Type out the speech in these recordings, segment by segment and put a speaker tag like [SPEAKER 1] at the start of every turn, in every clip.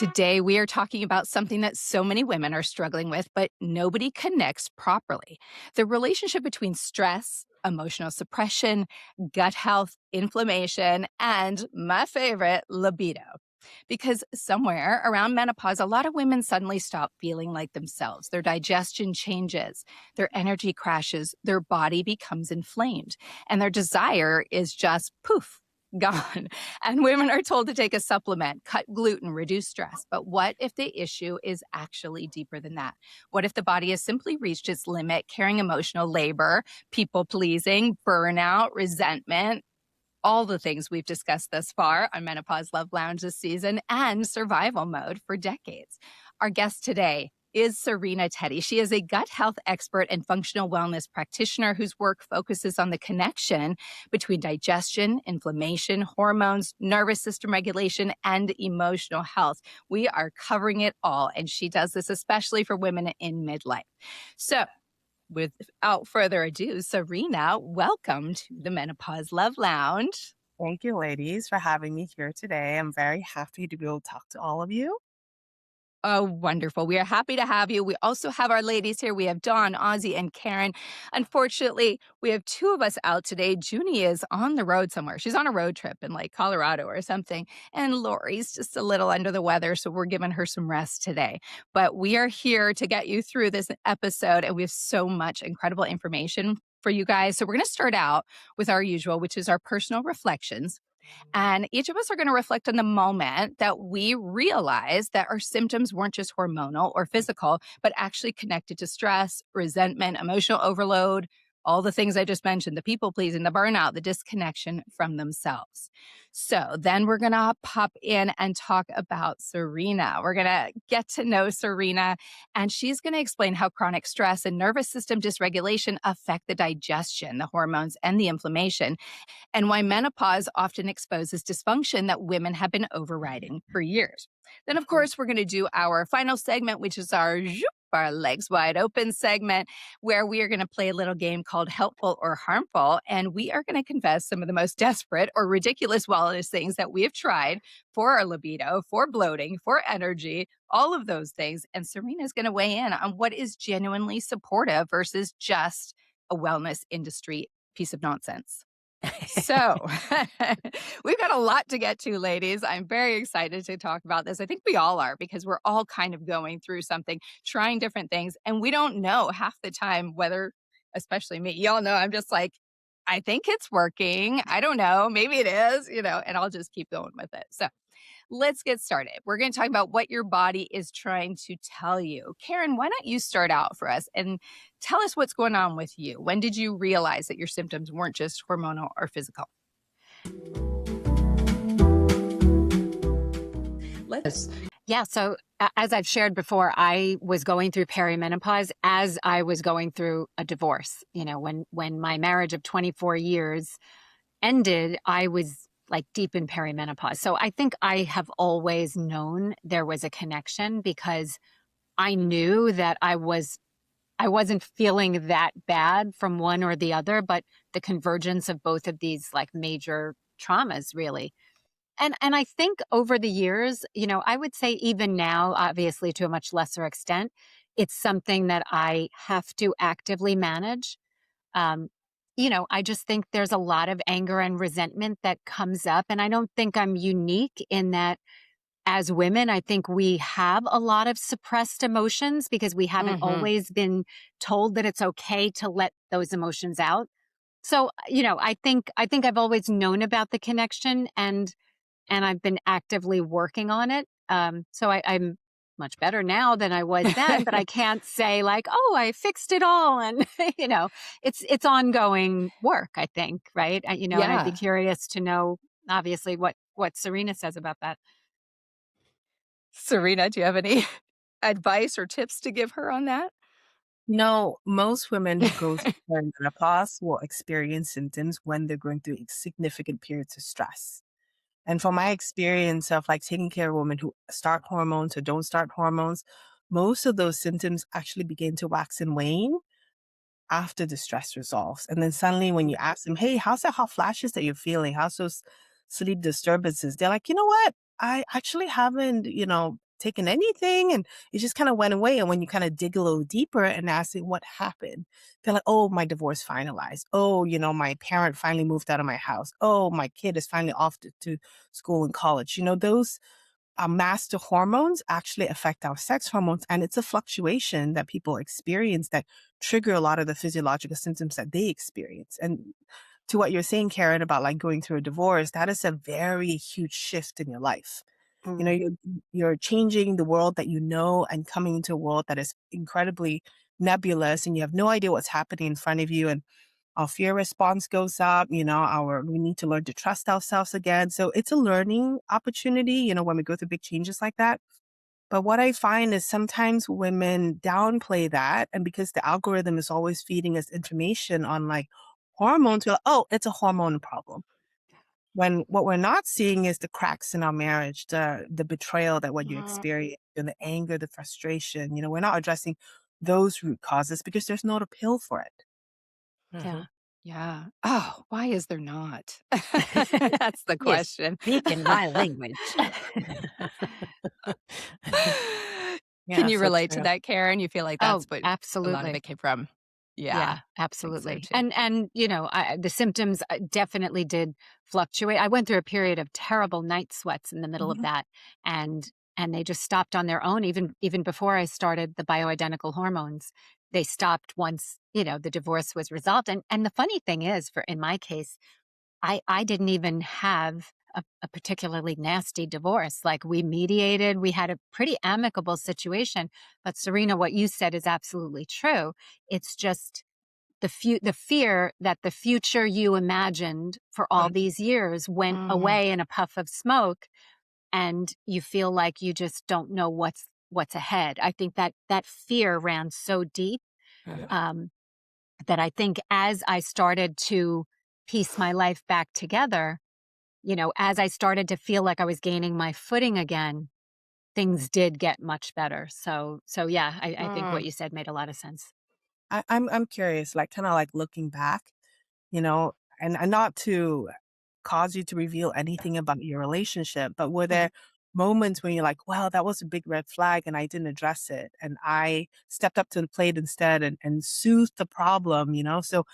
[SPEAKER 1] Today, we are talking about something that so many women are struggling with, but nobody connects properly: the relationship between stress, emotional suppression, gut health, inflammation, and my favorite, libido. Because somewhere around menopause, a lot of women suddenly stop feeling like themselves. Their digestion changes, their energy crashes, their body becomes inflamed, and their desire is just poof, gone. And women are told to take a supplement, cut gluten, reduce stress. But what if the issue is actually deeper than that? What if the body has simply reached its limit, carrying emotional labor, people pleasing, burnout, resentment? All the things we've discussed thus far on Menopause Love Lounge this season, and survival mode for decades. Our guest today is Serena Teddy. She is a gut health expert and functional wellness practitioner whose work focuses on the connection between digestion, inflammation, hormones, nervous system regulation, and emotional health. We are covering it all, and she does this especially for women in midlife. So, without further ado, Serena, welcome to the Menopause Love Lounge.
[SPEAKER 2] Thank you, ladies, for having me here today. I'm very happy to be able to talk to all of you.
[SPEAKER 1] Oh, wonderful. We are happy to have you. We also have our ladies here. We have Dawn, Ozzie, and Karen. Unfortunately, we have two of us out today. Junie is on the road somewhere. She's on a road trip in like Colorado or something. And Lori's just a little under the weather, so we're giving her some rest today. But we are here to get you through this episode, and we have so much incredible information for you guys. So we're going to start out with our usual, which is our personal reflections. And each of us are going to reflect on the moment that we realized that our symptoms weren't just hormonal or physical, but actually connected to stress, resentment, emotional overload, all the things I just mentioned: the people pleasing, the burnout, the disconnection from themselves. So then we're going to pop in and talk about Serena. We're going to get to know Serena, and she's going to explain how chronic stress and nervous system dysregulation affect the digestion, the hormones, and the inflammation, and why menopause often exposes dysfunction that women have been overriding for years. Then, of course, we're going to do our final segment, which is our legs wide open segment, where we are going to play a little game called Helpful or Harmful. And we are going to confess some of the most desperate or ridiculous wellness things that we have tried for our libido, for bloating, for energy, all of those things. And Serena's going to weigh in on what is genuinely supportive versus just a wellness industry piece of nonsense. So we've got a lot to get to, ladies. I'm very excited to talk about this. I think we all are, because we're all kind of going through something, trying different things, and we don't know half the time whether, especially me, y'all know I'm just like, I think it's working. I don't know. Maybe it is, and I'll just keep going with it. So let's get started. We're going to talk about what your body is trying to tell you. Karen, why don't you start out for us and tell us what's going on with you? When did you realize that your symptoms weren't just hormonal or physical?
[SPEAKER 3] Yeah. So as I've shared before, I was going through perimenopause as I was going through a divorce. When my marriage of 24 years ended, I was like deep in perimenopause. So I think I have always known there was a connection, because I knew that I wasn't feeling that bad from one or the other, but the convergence of both of these like major traumas, really. And I think over the years, I would say even now, obviously to a much lesser extent, it's something that I have to actively manage. I just think there's a lot of anger and resentment that comes up. And I don't think I'm unique in that. As women, I think we have a lot of suppressed emotions because we haven't always been told that it's okay to let those emotions out. So, I think I've always known about the connection, and I've been actively working on it. So I'm much better now than I was then, but I can't say like, oh, I fixed it all. And, it's ongoing work, I think. Right. And I'd be curious to know, obviously, what Serena says about that.
[SPEAKER 1] Serena, do you have any advice or tips to give her on that?
[SPEAKER 2] No, most women who go through menopause will experience symptoms when they're going through significant periods of stress. And from my experience of like taking care of women who start hormones or don't start hormones, most of those symptoms actually begin to wax and wane after the stress resolves. And then suddenly when you ask them, hey, how's that hot flashes that you're feeling? How's those sleep disturbances? They're like, you know what? I actually haven't, taken anything? And it just kind of went away. And when you kind of dig a little deeper and ask it what happened, they're like, oh, my divorce finalized. Oh, my parent finally moved out of my house. Oh, my kid is finally off to school and college. Those master hormones actually affect our sex hormones. And it's a fluctuation that people experience that trigger a lot of the physiological symptoms that they experience. And to what you're saying, Karen, about like going through a divorce, that is a very huge shift in your life.
[SPEAKER 3] Mm.
[SPEAKER 2] You're changing the world that and coming into a world that is incredibly nebulous, and you have no idea what's happening in front of you. And our fear response goes up, we need to learn to trust ourselves again. So it's a learning opportunity, when we go through big changes like that. But what I find is sometimes women downplay that. And because the algorithm is always feeding us information on like hormones, we're like, oh, it's a hormone problem. When what we're not seeing is the cracks in our marriage, the betrayal that what you experience, and the anger, the frustration. We're not addressing those root causes because there's not a pill for it.
[SPEAKER 3] Yeah.
[SPEAKER 1] Yeah. Oh, why is there not? That's the
[SPEAKER 3] You
[SPEAKER 1] question.
[SPEAKER 3] speak in my language.
[SPEAKER 1] Can
[SPEAKER 2] Yeah,
[SPEAKER 1] you
[SPEAKER 2] so
[SPEAKER 1] relate to
[SPEAKER 2] true.
[SPEAKER 1] that, Karen? You feel like
[SPEAKER 3] Oh,
[SPEAKER 1] that's what a lot of
[SPEAKER 3] absolutely.
[SPEAKER 1] it came from?
[SPEAKER 3] Yeah,
[SPEAKER 1] Yeah, I think so
[SPEAKER 3] absolutely.
[SPEAKER 1] too.
[SPEAKER 3] And the symptoms definitely did fluctuate. I went through a period of terrible night sweats in the middle of
[SPEAKER 2] Mhm.
[SPEAKER 3] that, and they just stopped on their own. Even before I started the bioidentical hormones, they stopped once the divorce was resolved. And the funny thing is, for in my case, I didn't even have a particularly nasty divorce. Like, we mediated, we had a pretty amicable situation. But Serena, what you said is absolutely true. It's just the fear that the future you imagined for all
[SPEAKER 2] Right.
[SPEAKER 3] these years went
[SPEAKER 1] Mhm.
[SPEAKER 3] away in a puff of smoke, and you feel like you just don't know what's ahead. I think that fear ran so deep,
[SPEAKER 2] Yeah.
[SPEAKER 3] um, that I think as I started to piece my life back together, as I started to feel like I was gaining my footing again, things did get much better. So yeah, I think what
[SPEAKER 1] Mm.
[SPEAKER 3] you said made a lot of sense.
[SPEAKER 2] I'm curious, like kind of like looking back, you know, and not to cause you to reveal anything about your relationship, but were
[SPEAKER 3] Mhm.
[SPEAKER 2] there moments when you're like, wow, that was a big red flag and I didn't address it and I stepped up to the plate instead and soothed the problem, So,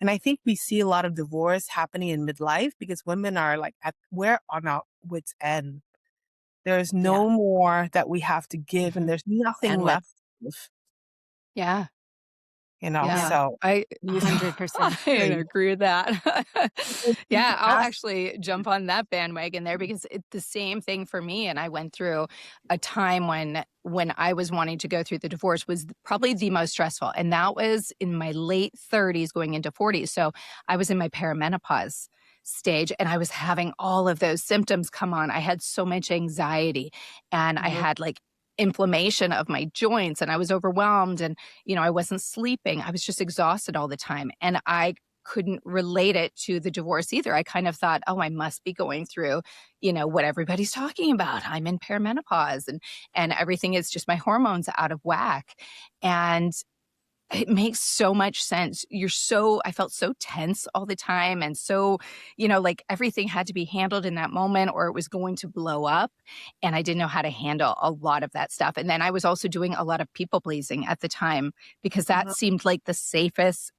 [SPEAKER 2] and I think we see a lot of divorce happening in midlife because women are like, we're on our wits' end. There's
[SPEAKER 3] Yeah.
[SPEAKER 2] no more that we have to give and
[SPEAKER 3] Mhm.
[SPEAKER 2] there's nothing
[SPEAKER 3] Endless.
[SPEAKER 2] left, of,
[SPEAKER 1] Yeah.
[SPEAKER 2] so
[SPEAKER 1] Yeah, I
[SPEAKER 2] you
[SPEAKER 3] 100%.
[SPEAKER 1] I
[SPEAKER 2] agree.
[SPEAKER 1] agree with that.
[SPEAKER 2] People
[SPEAKER 1] Yeah, I'll
[SPEAKER 2] ask,
[SPEAKER 1] actually jump on that bandwagon there because it's the same thing for me, and I went through a time when I was wanting to go through the divorce was probably the most stressful, and that was in my late 30s going into 40s, so I was in my perimenopause stage, and I was having all of those symptoms come on. I had so much anxiety, and I
[SPEAKER 3] Mhm.
[SPEAKER 1] had, like, inflammation of my joints, and I was overwhelmed, and I wasn't sleeping. I was just exhausted all the time. And I couldn't relate it to the divorce either. I kind of thought, oh, I must be going through, what everybody's talking about. I'm in perimenopause and everything is just my hormones out of whack. And it makes so much sense. I felt so tense all the time. And so, like everything had to be handled in that moment or it was going to blow up. And I didn't know how to handle a lot of that stuff. And then I was also doing a lot of people pleasing at the time because that
[SPEAKER 2] Mhm,
[SPEAKER 1] seemed like the safest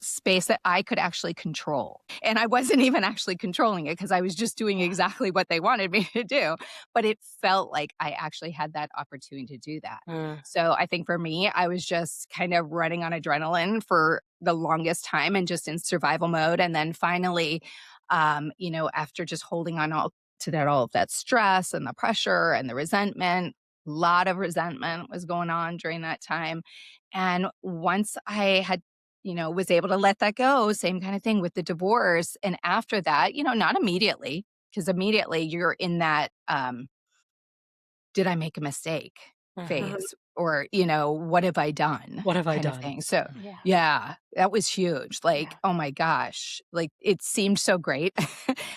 [SPEAKER 1] space that I could actually control. And I wasn't even actually controlling it because I was just doing
[SPEAKER 3] Yeah.
[SPEAKER 1] exactly what they wanted me to do. But it felt like I actually had that opportunity to do that.
[SPEAKER 3] Mm.
[SPEAKER 1] So I think for me, I was just kind of running on adrenaline for the longest time and just in survival mode. And then finally, after just holding on all of that stress and the pressure and the resentment, a lot of resentment was going on during that time. And once I had was able to let that go. Same kind of thing with the divorce. And after that, not immediately, because immediately you're in that, did I make a mistake
[SPEAKER 3] Mhm.
[SPEAKER 2] mhm,
[SPEAKER 1] phase? Or, what have I done
[SPEAKER 3] What have I
[SPEAKER 1] kind of
[SPEAKER 3] done?
[SPEAKER 1] thing. So,
[SPEAKER 3] Yeah.
[SPEAKER 1] yeah, that was huge. Like,
[SPEAKER 3] Yeah.
[SPEAKER 1] oh my gosh, like it seemed so great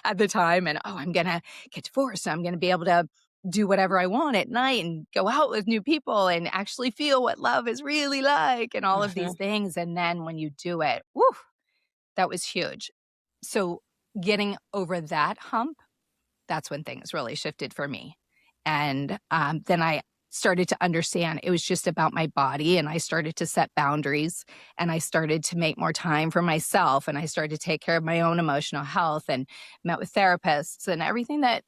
[SPEAKER 1] at the time. And, oh, I'm going to get divorced. I'm going to be able to do whatever I want at night and go out with new people and actually feel what love is really like and all of these
[SPEAKER 3] Mhm.
[SPEAKER 1] things. And then when you do it, woo, that was huge. So getting over that hump, that's when things really shifted for me. And then I started to understand it was just about my body, and I started to set boundaries, and I started to make more time for myself, and I started to take care of my own emotional health and met with therapists and everything that,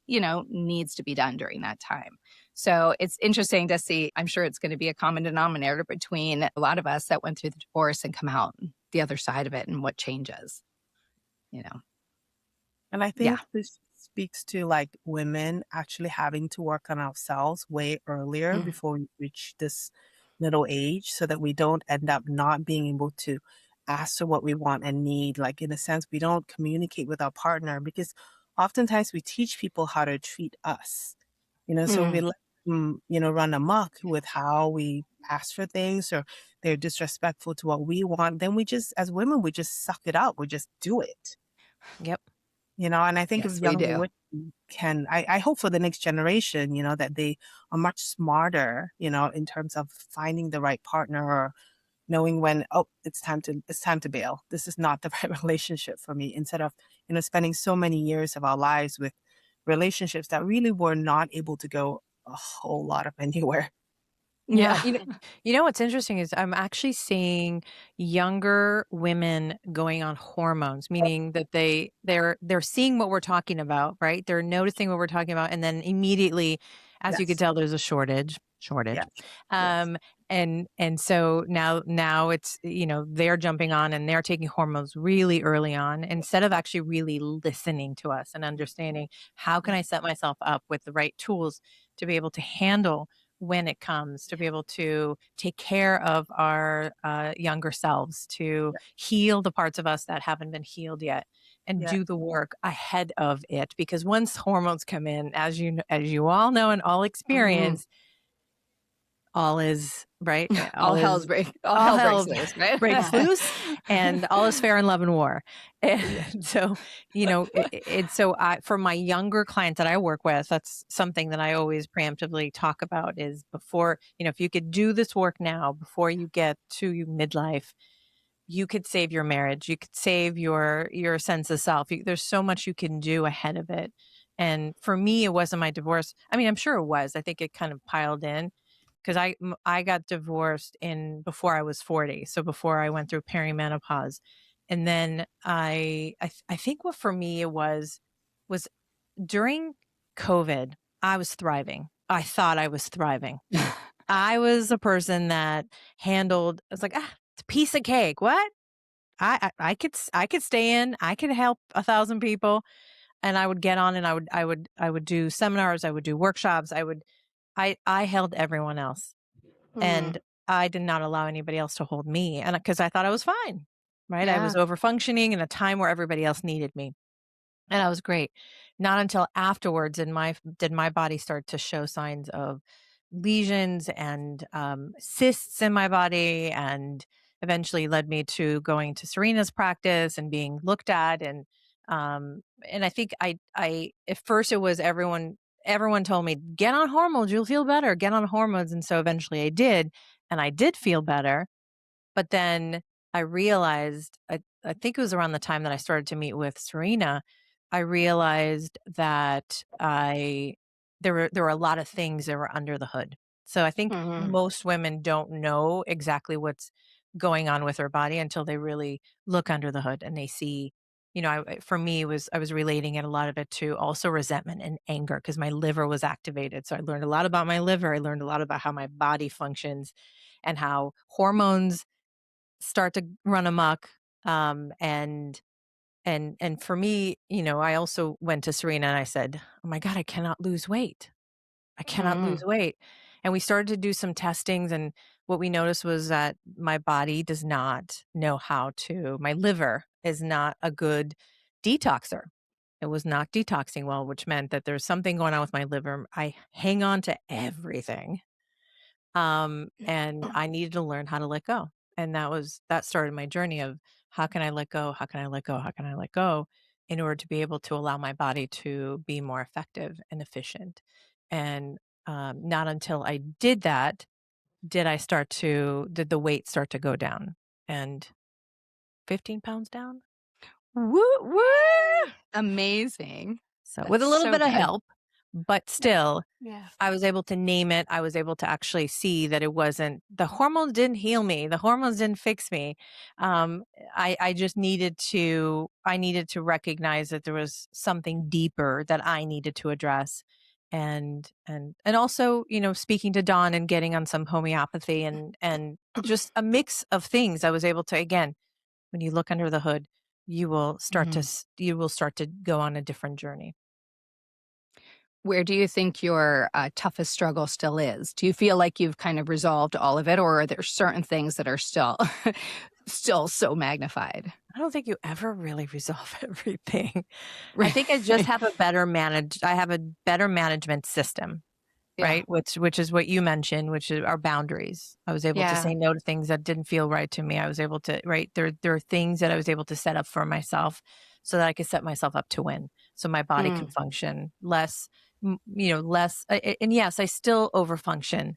[SPEAKER 1] needs to be done during that time. So it's interesting to see. I'm sure it's going to be a common denominator between a lot of us that went through the divorce and come out the other side of it and what changes, you know.
[SPEAKER 2] And I
[SPEAKER 1] Yeah.
[SPEAKER 2] think this speaks to like women actually having to work on ourselves way earlier
[SPEAKER 1] Mm.
[SPEAKER 2] before we reach this middle age so that we don't end up not being able to ask for what we want and need. Like, in a sense, we don't communicate with our partner because oftentimes we teach people how to treat us, so we
[SPEAKER 1] Mm.
[SPEAKER 2] let them, run amok with how we ask for things or they're disrespectful to what we want. Then we just, as women, we just suck it up. We just do it.
[SPEAKER 3] Yep.
[SPEAKER 2] And I think if
[SPEAKER 1] Yes, we
[SPEAKER 2] younger
[SPEAKER 1] do.
[SPEAKER 2] women I hope for the next generation, that they are much smarter, in terms of finding the right partner or knowing when, oh, it's time to bail. This is not the right relationship for me. Instead of, spending so many years of our lives with relationships that really were not able to go a whole lot of anywhere.
[SPEAKER 3] Yeah,
[SPEAKER 1] Yeah.
[SPEAKER 3] you know what's interesting is I'm actually seeing younger women going on hormones, meaning that they're seeing what we're talking about, right? They're noticing what we're talking about, and then immediately, as you could
[SPEAKER 2] Yes.
[SPEAKER 3] tell, there's a shortage.
[SPEAKER 2] Yes. Yes.
[SPEAKER 3] Um, and so now it's they're jumping on and they're taking hormones really early on instead of actually really listening to us and understanding how can I set myself up with the right tools to be able to handle when it comes to be able to take care of our younger selves, to heal the parts of us that haven't been healed yet, and
[SPEAKER 2] Yeah.
[SPEAKER 3] do the work ahead of it. Because once hormones come in, as you all know and all
[SPEAKER 1] Mhm.
[SPEAKER 3] experience, all is right.
[SPEAKER 1] All all
[SPEAKER 3] All
[SPEAKER 1] hell breaks
[SPEAKER 3] hell
[SPEAKER 1] loose, right?
[SPEAKER 3] breaks loose, and all is fair in love and war.
[SPEAKER 2] Yeah.
[SPEAKER 3] And so, so I, for my younger clients that I work with, that's something that I always preemptively talk about is before, if you could do this work now, before you get to midlife, you could save your marriage. You could save your sense of self. There's so much you can do ahead of it. And for me, it wasn't my divorce. I mean, I'm sure it was. I think it kind of piled in because I got divorced in before I was 40, so before I went through perimenopause, and then I think what for me it was during COVID. I was thriving. I thought I was thriving. I was a person that handled. I was like, it's a piece of cake. What? I could stay in. I could help 1,000 people, and I would get on and I would do seminars. I would do workshops. I held everyone else.
[SPEAKER 1] Mm.
[SPEAKER 3] And I did not allow anybody else to hold me, and because I thought I was fine, right? I was
[SPEAKER 1] Yeah.
[SPEAKER 3] over functioning in a time where everybody else needed me, and I was great. Not until afterwards did my body start to show signs of lesions and cysts in my body, and eventually led me to going to Serena's practice and being looked at. And I think I at first it was everyone told me, get on hormones, you'll feel better, get on hormones. And so eventually I did, and I did feel better. But then I realized, I think it was around the time that I started to meet with Serena, I realized that there were a lot of things that were under the hood. So I think
[SPEAKER 1] Mhm.
[SPEAKER 3] most women don't know exactly what's going on with their body until they really look under the hood and they see, for me I was relating it a lot of it to also resentment and anger because my liver was activated. So I learned a lot about my liver. I learned a lot about how my body functions and how hormones start to run amok. And for me, I also went to Serena and I said, "Oh my God, I cannot lose weight. I cannot lose
[SPEAKER 1] Mm.
[SPEAKER 3] weight." And we started to do some testings, and what we noticed was that my body does not know my liver is not a good detoxer. It was not detoxing well, which meant that there's something going on with my liver. I hang on to everything. And I needed to learn how to let go. And that started my journey of how can I let go? How can I let go? How can I let go in order to be able to allow my body to be more effective and efficient? And not until I did that did the weight start to go down, and 15 pounds down.
[SPEAKER 1] Woo, woo! Amazing.
[SPEAKER 3] So with
[SPEAKER 1] That's
[SPEAKER 3] a little
[SPEAKER 1] so
[SPEAKER 3] bit of
[SPEAKER 1] good.
[SPEAKER 3] help,
[SPEAKER 4] but still,
[SPEAKER 3] Yeah.
[SPEAKER 4] I was able to name it. I was able to actually see that it wasn't, the hormones didn't heal me. The hormones didn't fix me. I just I needed to recognize that there was something deeper that I needed to address. And also, speaking to Dawn and getting on some homeopathy and just a mix of things, I was able to, again, when you look under the hood, you will start to go on a different journey.
[SPEAKER 1] Where do you think your toughest struggle still is? Do you feel like you've kind of resolved all of it, or are there certain things that are still still so magnified?
[SPEAKER 4] I don't think you ever really resolve everything. I
[SPEAKER 1] Right.
[SPEAKER 4] think I just have a better management system,
[SPEAKER 1] Yeah.
[SPEAKER 4] right? Which is what you mentioned, which is our boundaries. I was able to
[SPEAKER 1] Yeah.
[SPEAKER 4] say no to things that didn't feel right to me. I was able to, right? There are things that I was able to set up for myself so that I could set myself up to win. So my body can function less, less. And yes, I still overfunction.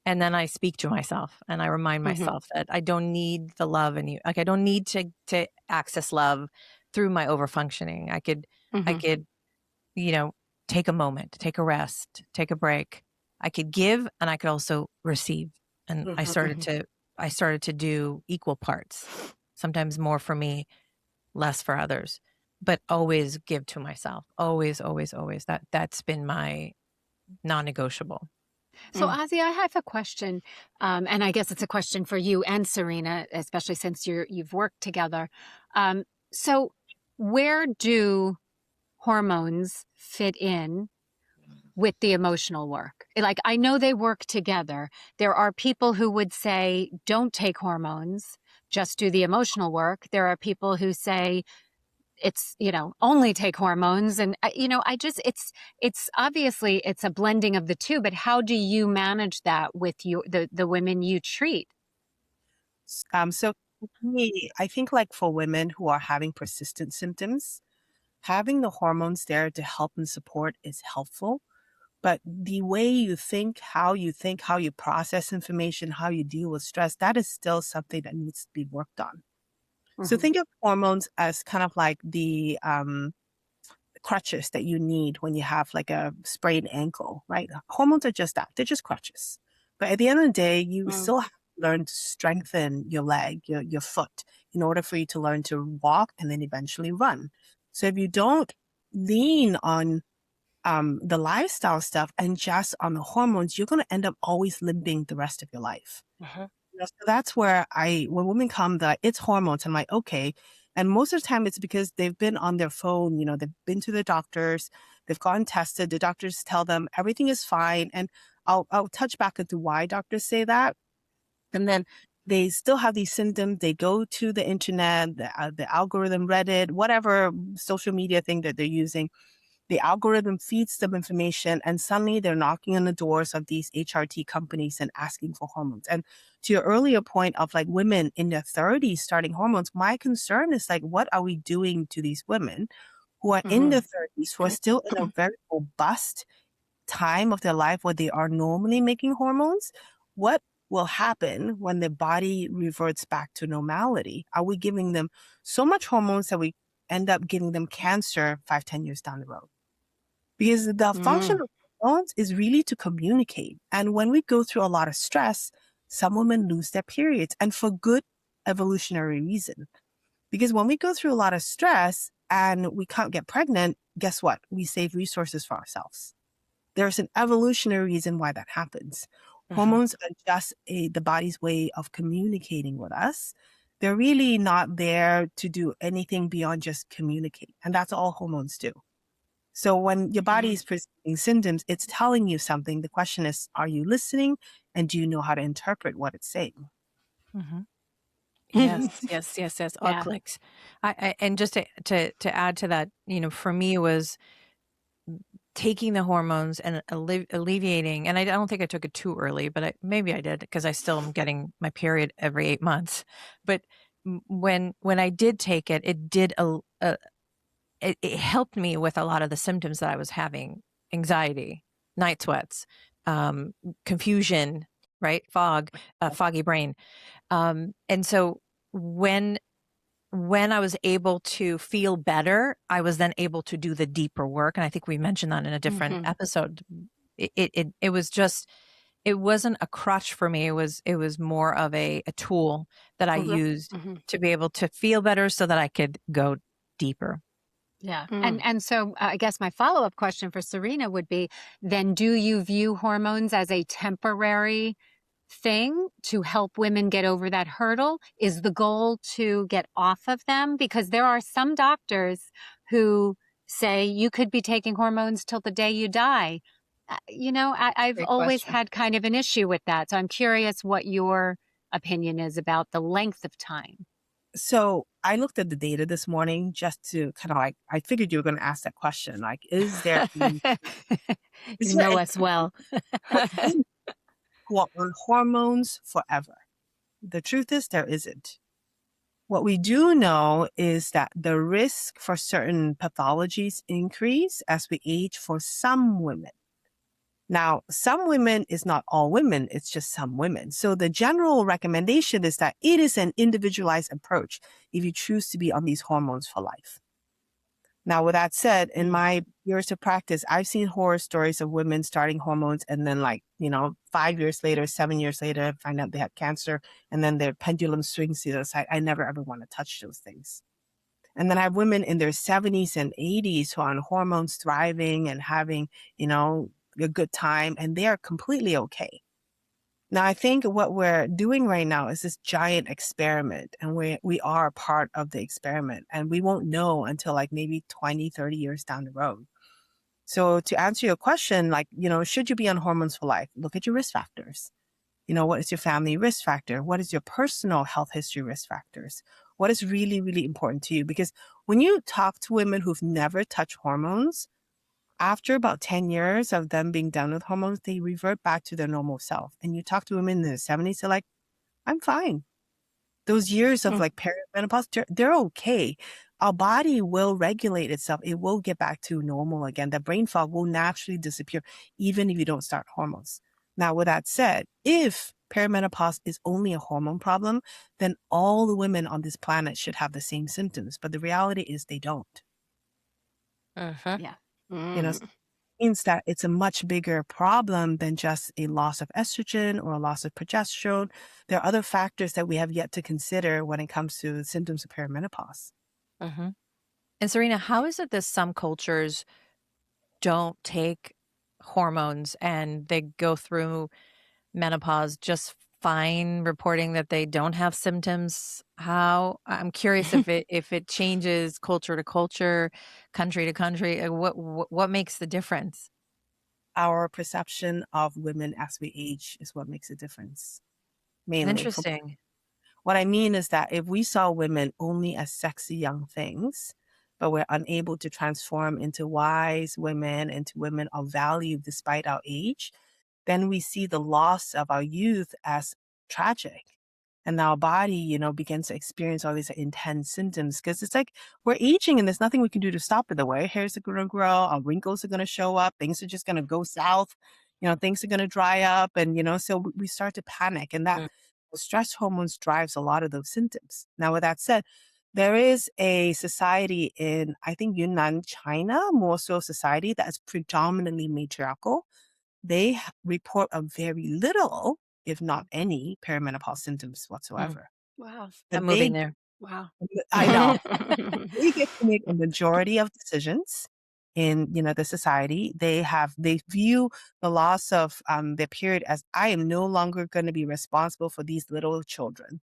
[SPEAKER 4] And then I speak to myself and I remind myself that I don't need the love I don't need to access love through my overfunctioning. I could, you know, take a moment, take a rest, take a break. I could give and I could also receive. And I started to do equal parts, sometimes more for me, less for others, but always give to myself. Always, always, always. That's been my non-negotiable.
[SPEAKER 3] So, Ozzie, I have a question, and I guess it's a question for you and Serena, especially since you've worked together. So, where do hormones fit in with the emotional work? Like, I know they work together. There are people who would say, don't take hormones, just do the emotional work. There are people who say, it's, only take hormones. And, it's obviously it's a blending of the two, but how do you manage that with the women you treat?
[SPEAKER 2] So for me, I think like for women who are having persistent symptoms, having the hormones there to help and support is helpful. But the way you think, how you process information, how you deal with stress, that is still something that needs to be worked on. So think of hormones as kind of like the crutches that you need when you have like a sprained ankle, right? Hormones are just that. They're just crutches. But at the end of the day, you still have to learn to strengthen your leg, your foot, in order for you to learn to walk and then eventually run. So if you don't lean on the lifestyle stuff and just on the hormones, you're going to end up always limping the rest of your life. So that's where when women come that it's hormones, I'm like, okay. And most of the time it's because they've been on their phone, they've been to the doctors, they've gotten tested. The doctors tell them everything is fine. And I'll touch back into why doctors say that. And then they still have these symptoms. They go to the internet, the algorithm, Reddit, whatever social media thing that they're using. The algorithm feeds them information and suddenly they're knocking on the doors of these HRT companies and asking for hormones. And to your earlier point of like women in their 30s starting hormones, my concern is like, what are we doing to these women who are in their 30s, who are still in a very robust time of their life where they are normally making hormones? What will happen when the body reverts back to normality? Are we giving them so much hormones that we end up giving them cancer 5-10 years down the road? Because the function of hormones is really to communicate. And when we go through a lot of stress, some women lose their periods, and for good evolutionary reason. Because when we go through a lot of stress and we can't get pregnant, guess what? We save resources for ourselves. There's an evolutionary reason why that happens. Hormones are just the body's way of communicating with us. They're really not there to do anything beyond just communicate. And that's all hormones do. So when your body is presenting symptoms, it's telling you something. The question is, are you listening? And do you know how to interpret what it's saying?
[SPEAKER 4] Yes. All clicks. And just to add to that, for me, it was taking the hormones and alleviating. And I don't think I took it too early, but maybe I did because I still am getting my period every 8 months. But when I did take it, it did it helped me with a lot of the symptoms that I was having: anxiety, night sweats, confusion, right? Foggy brain. And so when when I was able to feel better, I was then able to do the deeper work. And I think we mentioned that in a different episode. It was just, it wasn't a crutch for me. It was more of a tool that I used to be able to feel better so that I could go deeper.
[SPEAKER 3] Yeah. And so I guess my follow-up question for Serena would be, then do you view hormones as a temporary thing to help women get over that hurdle? Is the goal to get off of them? Because there are some doctors who say you could be taking hormones till the day you die. I've
[SPEAKER 4] Great
[SPEAKER 3] always
[SPEAKER 4] question.
[SPEAKER 3] had kind of an issue with that. So I'm curious what your opinion is about the length of time.
[SPEAKER 2] So I looked at the data this morning just to kind of like, I figured you were going to ask that question. Like, is there, is
[SPEAKER 3] You
[SPEAKER 2] there
[SPEAKER 3] know
[SPEAKER 2] any
[SPEAKER 3] us well.
[SPEAKER 2] who are on hormones forever? The truth is there isn't. What we do know is that the risk for certain pathologies increase as we age for some women. Now, some women is not all women, it's just some women. So the general recommendation is that it is an individualized approach if you choose to be on these hormones for life. Now, with that said, in my years of practice, I've seen horror stories of women starting hormones and then 5 years later, 7 years later, find out they had cancer and then their pendulum swings to the other side. I never ever want to touch those things. And then I have women in their 70s and 80s who are on hormones thriving and having, a good time, and they are completely okay. Now, I think what we're doing right now is this giant experiment, and we are a part of the experiment, and we won't know until maybe 20, 30 years down the road. So to answer your question, should you be on hormones for life? Look at your risk factors. What is your family risk factor? What is your personal health history risk factors? What is really, really important to you? Because when you talk to women who've never touched hormones, after about 10 years of them being done with hormones, they revert back to their normal self. And you talk to women in their 70s, they're like, I'm fine. Those years of perimenopause, they're okay. Our body will regulate itself. It will get back to normal again. The brain fog will naturally disappear, even if you don't start hormones. Now, with that said, if perimenopause is only a hormone problem, then all the women on this planet should have the same symptoms. But the reality is they don't.
[SPEAKER 3] Yeah.
[SPEAKER 2] So it means that it's a much bigger problem than just a loss of estrogen or a loss of progesterone. There are other factors that we have yet to consider when it comes to symptoms of perimenopause.
[SPEAKER 4] And Serena, how is it that some cultures don't take hormones and they go through menopause just fine, reporting that they don't have symptoms? I'm curious if it changes culture to culture, country to country. What makes the difference?
[SPEAKER 2] Our perception of women as we age is what makes a difference. Mainly.
[SPEAKER 4] Interesting.
[SPEAKER 2] What I mean is that if we saw women only as sexy young things, but we're unable to transform into wise women, into women of value despite our age, then we see the loss of our youth as tragic. And our body, begins to experience all these intense symptoms because it's like we're aging and there's nothing we can do to stop it. The way hairs are going to grow, our wrinkles are going to show up, things are just going to go south, things are going to dry up. And, so we start to panic, and that stress hormones drives a lot of those symptoms. Now, with that said, there is a society in, I think, Yunnan, China, more so society that is predominantly matriarchal. They report a very little, if not any, perimenopause symptoms whatsoever.
[SPEAKER 3] Wow.
[SPEAKER 2] But
[SPEAKER 4] I'm moving there.
[SPEAKER 3] Wow.
[SPEAKER 2] I know. They get to make a majority of decisions in, the society. They view the loss of their period as, I am no longer going to be responsible for these little children.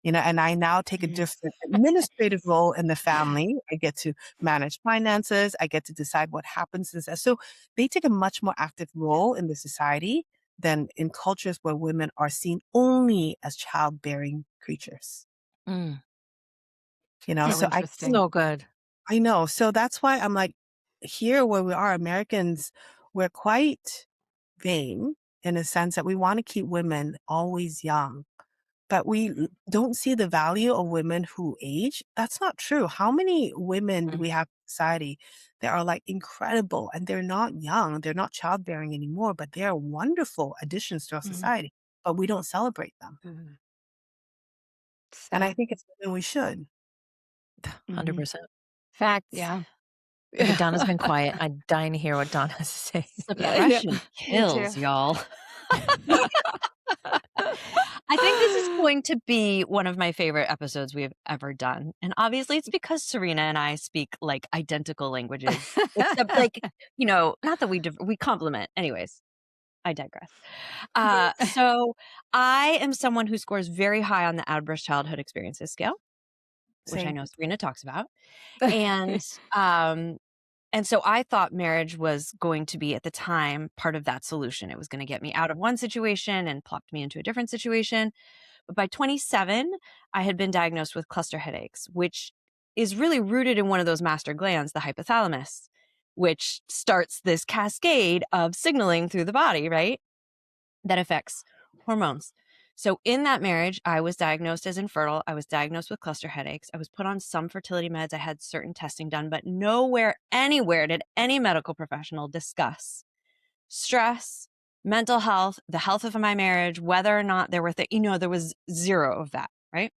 [SPEAKER 2] And I now take a different administrative role in the family. I get to manage finances. I get to decide what happens. So they take a much more active role in the society than in cultures where women are seen only as childbearing creatures.
[SPEAKER 4] Mm.
[SPEAKER 2] So
[SPEAKER 3] interesting.
[SPEAKER 4] So good.
[SPEAKER 2] I know. So that's why I'm like, here where we are, Americans, we're quite vain in a sense that we want to keep women always young. But we don't see the value of women who age. That's not true. How many women do we have in society that are incredible, and they're not young, they're not childbearing anymore, but they are wonderful additions to our society, but we don't celebrate them. And I think it's something we should.
[SPEAKER 4] 100%.
[SPEAKER 3] Facts.
[SPEAKER 1] Yeah.
[SPEAKER 4] Okay, Donna's been quiet. I'm dying to hear what Donna has to say.
[SPEAKER 5] Suppression
[SPEAKER 1] Me
[SPEAKER 5] kills,
[SPEAKER 1] too.
[SPEAKER 5] y'all. I think this is going to be one of my favorite episodes we have ever done. And obviously it's because Serena and I speak like identical languages. Except like, not that we complement. Anyways, I digress. So I am someone who scores very high on the adverse childhood experiences scale, which I
[SPEAKER 2] Same.
[SPEAKER 5] know Serena talks about. And so I thought marriage was going to be, at the time, part of that solution. It was going to get me out of one situation and plopped me into a different situation. But by 27, I had been diagnosed with cluster headaches, which is really rooted in one of those master glands, the hypothalamus, which starts this cascade of signaling through the body, right? That affects hormones. So in that marriage, I was diagnosed as infertile. I was diagnosed with cluster headaches. I was put on some fertility meds. I had certain testing done, but anywhere did any medical professional discuss stress, mental health, the health of my marriage, whether or not there were there was zero of that, right?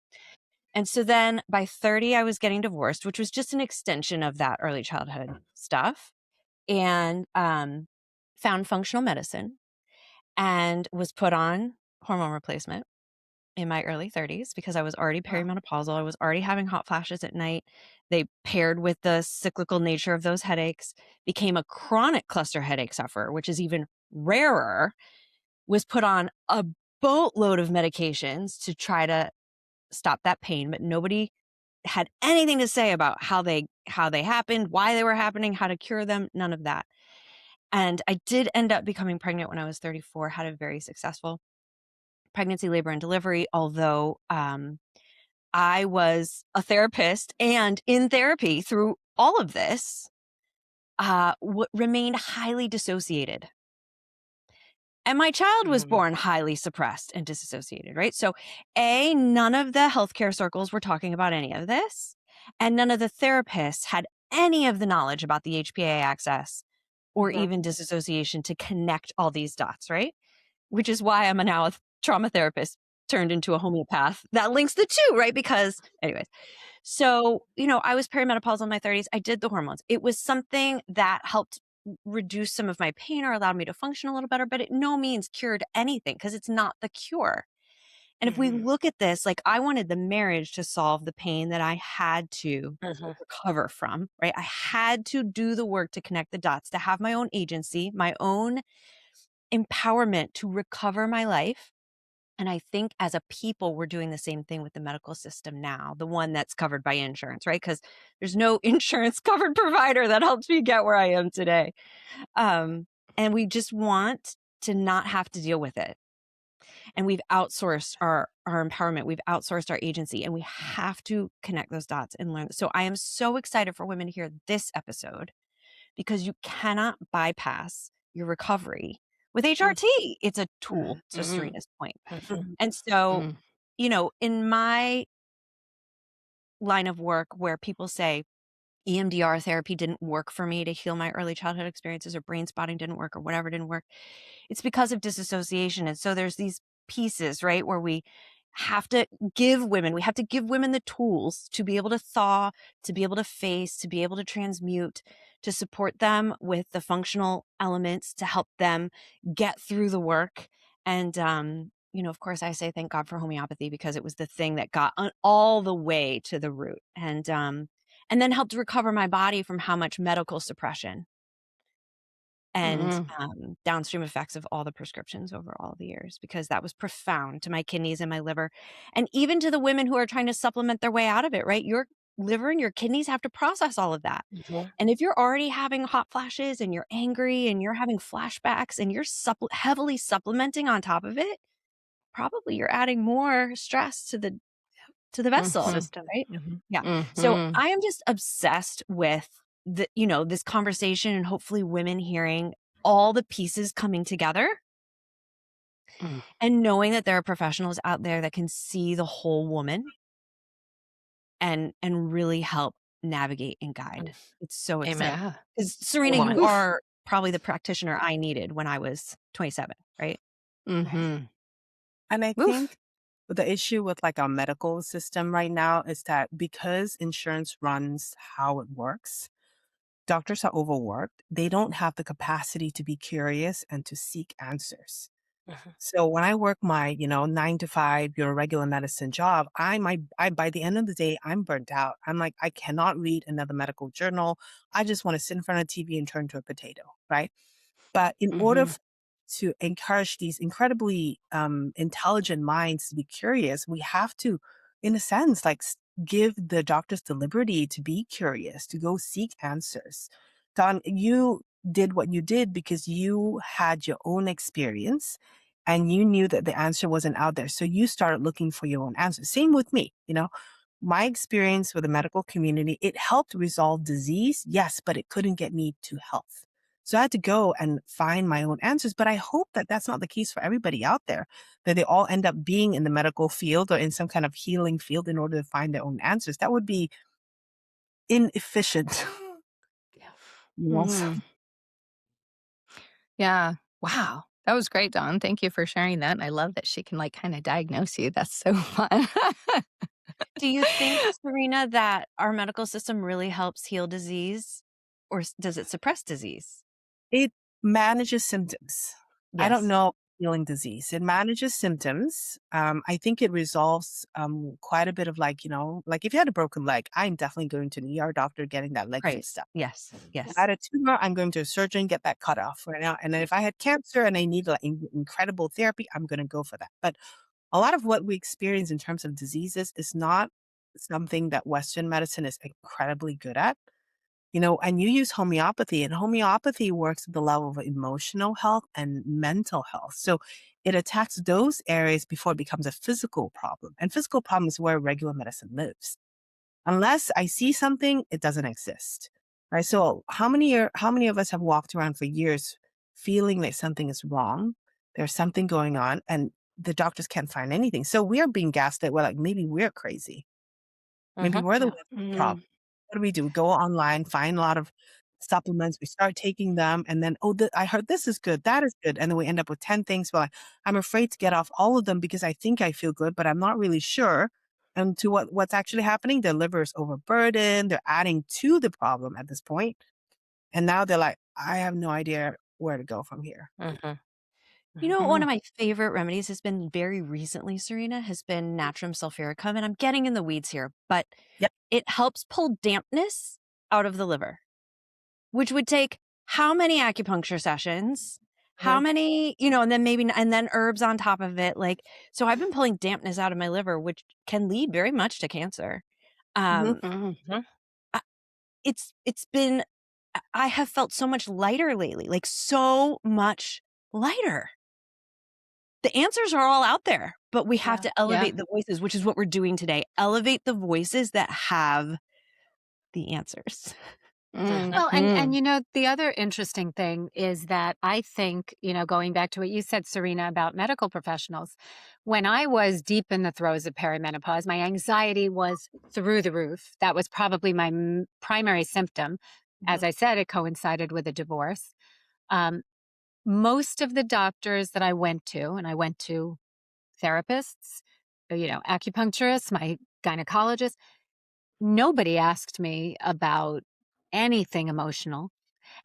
[SPEAKER 5] And so then by 30, I was getting divorced, which was just an extension of that early childhood stuff, and found functional medicine and was put on hormone replacement in my early 30s because I was already perimenopausal. I was already having hot flashes at night. They paired with the cyclical nature of those headaches, became a chronic cluster headache sufferer, which is even rarer, was put on a boatload of medications to try to stop that pain, but nobody had anything to say about how they happened, why they were happening, how to cure them, none of that. And I did end up becoming pregnant when I was 34, had a very successful pregnancy, labor, and delivery, although I was a therapist and in therapy through all of this, remained highly dissociated. And my child was born highly suppressed and disassociated, right? So none of the healthcare circles were talking about any of this, and none of the therapists had any of the knowledge about the HPA axis or even disassociation to connect all these dots, right? Which is why I'm now a trauma therapist turned into a homeopath that links the two, right? Because anyways, so, I was perimenopausal in my 30s. I did the hormones. It was something that helped reduce some of my pain or allowed me to function a little better, but it no means cured anything because it's not the cure. And if we look at this, like I wanted the marriage to solve the pain that I had to recover from, right? I had to do the work to connect the dots, to have my own agency, my own empowerment to recover my life. And I think as a people, we're doing the same thing with the medical system now, the one that's covered by insurance, right? Because there's no insurance covered provider that helps me get where I am today. And we just want to not have to deal with it. And we've outsourced our empowerment. We've outsourced our agency, and we have to connect those dots and learn. So I am so excited for women to hear this episode because you cannot bypass your recovery with HRT. It's a tool, to Serena's point. And so, in my line of work where people say EMDR therapy didn't work for me to heal my early childhood experiences, or brain spotting didn't work, or whatever didn't work, it's because of disassociation. And so there's these pieces, right, where we have to give women the tools to be able to thaw, to be able to face, to be able to transmute, to support them with the functional elements to help them get through the work. And, of course, I say thank God for homeopathy because it was the thing that got all the way to the root and then helped recover my body from how much medical suppression and downstream effects of all the prescriptions over all the years, because that was profound to my kidneys and my liver, and even to the women who are trying to supplement their way out of it, right? Your liver and your kidneys have to process all of that. And if you're already having hot flashes and you're angry and you're having flashbacks and you're heavily supplementing on top of it, probably you're adding more stress to the vessel system, right? Yeah. So I am just obsessed with this conversation, and hopefully women hearing all the pieces coming together and knowing that there are professionals out there that can see the whole woman and really help navigate and guide. It's so exciting. Because Serena, you are probably the practitioner I needed when I was 27, right?
[SPEAKER 2] And I think But the issue with like our medical system right now is that because insurance runs how it works, doctors are overworked. They don't have the capacity to be curious and to seek answers.
[SPEAKER 5] Mhm.
[SPEAKER 2] So when I work my, 9 to 5, regular medicine job, I by the end of the day, I'm burnt out. I'm like, I cannot read another medical journal. I just want to sit in front of TV and turn to a potato, right? But in order
[SPEAKER 5] Mhm.
[SPEAKER 2] to encourage these incredibly intelligent minds to be curious, we have to, in a sense, like give the doctors the liberty to be curious, to go seek answers. Don, you did what you did because you had your own experience and you knew that the answer wasn't out there. So you started looking for your own answer. Same with me, my experience with the medical community, it helped resolve disease, yes, but it couldn't get me to health. So I had to go and find my own answers. But I hope that that's not the case for everybody out there, that they all end up being in the medical field or in some kind of healing field in order to find their own answers. That would be inefficient. you know?
[SPEAKER 5] Mhm.
[SPEAKER 1] Yeah. Wow. That was great, Dawn. Thank you for sharing that. And I love that she can like kind of diagnose you. That's so fun.
[SPEAKER 5] Do you think, Serena, that our medical system really helps heal disease, or does it suppress disease?
[SPEAKER 2] It manages symptoms. I don't
[SPEAKER 5] Yes.
[SPEAKER 2] know healing disease. It manages symptoms. I think it resolves quite a bit of like if you had a broken leg, I'm definitely going to an ER doctor getting that leg
[SPEAKER 5] Right.
[SPEAKER 2] fixed up.
[SPEAKER 5] Yes.
[SPEAKER 2] If I
[SPEAKER 5] Yes.
[SPEAKER 2] had a tumor, I'm going to a surgeon, get that cut off right now. And then if I had cancer and I need like incredible therapy, I'm going to go for that. But a lot of what we experience in terms of diseases is not something that Western medicine is incredibly good at. And you use homeopathy, and homeopathy works at the level of emotional health and mental health. So it attacks those areas before it becomes a physical problem. And physical problem is where regular medicine lives. Unless I see something, it doesn't exist. Right. So how many of us have walked around for years feeling that something is wrong? There's something going on, and the doctors can't find anything. So we are being gaslit. We're like, maybe we're crazy. Maybe
[SPEAKER 5] Mhm.
[SPEAKER 2] we're the
[SPEAKER 3] Yeah.
[SPEAKER 2] ones with the problem.
[SPEAKER 5] Mhm.
[SPEAKER 2] What do we do? We go online, find a lot of supplements, we start taking them, and then, oh, I heard this is good, that is good. And then we end up with 10 things. Well, I'm afraid to get off all of them because I think I feel good, but I'm not really sure. And to what's actually happening, their liver is overburdened. They're adding to the problem at this point. And now they're like, I have no idea where to go from here.
[SPEAKER 5] Mhm. One
[SPEAKER 1] Mhm.
[SPEAKER 5] of my favorite remedies has been very recently, Serena, has been Natrum sulfuricum. And I'm getting in the weeds here, but
[SPEAKER 2] Yep.
[SPEAKER 5] it helps pull dampness out of the liver, which would take how many acupuncture sessions, how
[SPEAKER 2] Mhm.
[SPEAKER 5] many, and then and then herbs on top of it. Like, so I've been pulling dampness out of my liver, which can lead very much to cancer.
[SPEAKER 2] Mhm.
[SPEAKER 5] Um,
[SPEAKER 3] Mhm.
[SPEAKER 5] I- it's been, I have felt so much lighter lately, like so much lighter. The answers are all out there, but we have
[SPEAKER 3] Yeah.
[SPEAKER 5] to
[SPEAKER 1] Yeah.
[SPEAKER 5] elevate the voices, which is what we're doing today. Elevate the voices that have the answers.
[SPEAKER 3] Well, and
[SPEAKER 1] Mhm.
[SPEAKER 3] the other interesting thing is that I think, going back to what you said, Serena, about medical professionals, when I was deep in the throes of perimenopause, my anxiety was through the roof. That was probably my primary symptom. As
[SPEAKER 2] Mhm.
[SPEAKER 3] I said, it coincided with a divorce. Um, Most of the doctors that I went to, and I went to therapists, acupuncturists, my gynecologist, nobody asked me about anything emotional.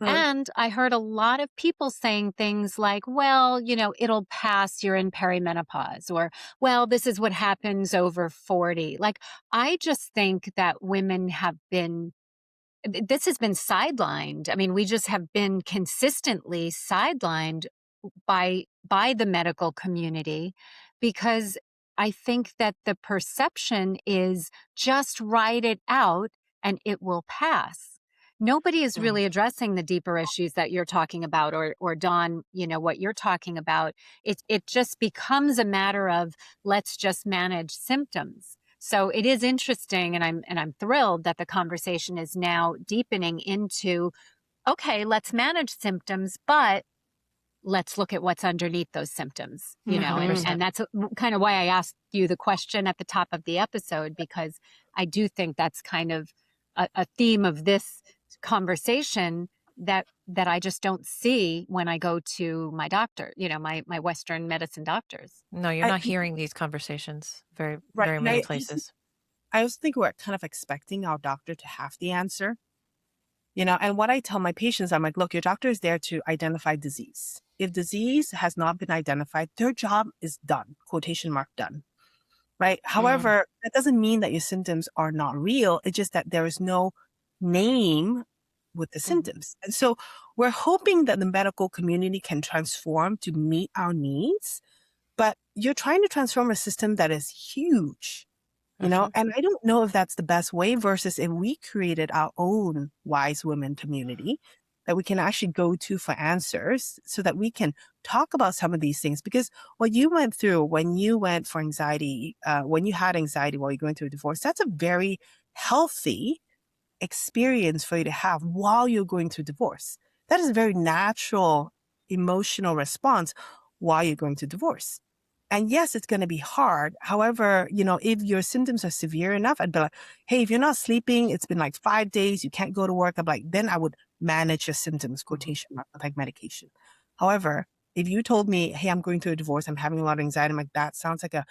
[SPEAKER 2] Mhm.
[SPEAKER 3] And I heard a lot of people saying things like, well, it'll pass, you're in perimenopause, or, well, this is what happens over 40. Like, I just think that women have been, this has been sidelined. I mean, we just have been consistently sidelined by the medical community, because I think that the perception is just write it out and it will pass. Nobody is
[SPEAKER 2] Mhm.
[SPEAKER 3] really addressing the deeper issues that you're talking about, or Dawn, what you're talking about. It just becomes a matter of, let's just manage symptoms. So it is interesting, and I'm thrilled that the conversation is now deepening into, okay, let's manage symptoms, but let's look at what's underneath those symptoms,
[SPEAKER 1] Mhm.
[SPEAKER 3] and that's kind of why I asked you the question at the top of the episode, because I do think that's kind of a theme of this conversation. that I just don't see when I go to my doctor, my Western medicine doctors.
[SPEAKER 4] No, you're not hearing these conversations
[SPEAKER 2] Right.
[SPEAKER 4] very
[SPEAKER 2] And
[SPEAKER 4] many places.
[SPEAKER 2] I also think we're kind of expecting our doctor to have the answer, and what I tell my patients, I'm like, look, your doctor is there to identify disease. If disease has not been identified, their job is done, quotation mark done, right? However, that doesn't mean that your symptoms are not real. It's just that there is no name with the symptoms. And so we're hoping that the medical community can transform to meet our needs, but you're trying to transform a system that is huge. And I don't know if that's the best way versus if we created our own wise women community that we can actually go to for answers so that we can talk about some of these things. Because what you went through when you went for anxiety, when you had anxiety while you're going through a divorce, that's a very healthy experience for you to have while you're going through divorce. That is a very natural emotional response while you're going through divorce. And yes, it's going to be hard. However, if your symptoms are severe enough, I'd be like, hey, if you're not sleeping, it's been like 5 days, you can't go to work. I'm like, then I would manage your symptoms, quotation mark, like medication. However, if you told me, hey, I'm going through a divorce, I'm having a lot of anxiety, I'm like, that sounds like a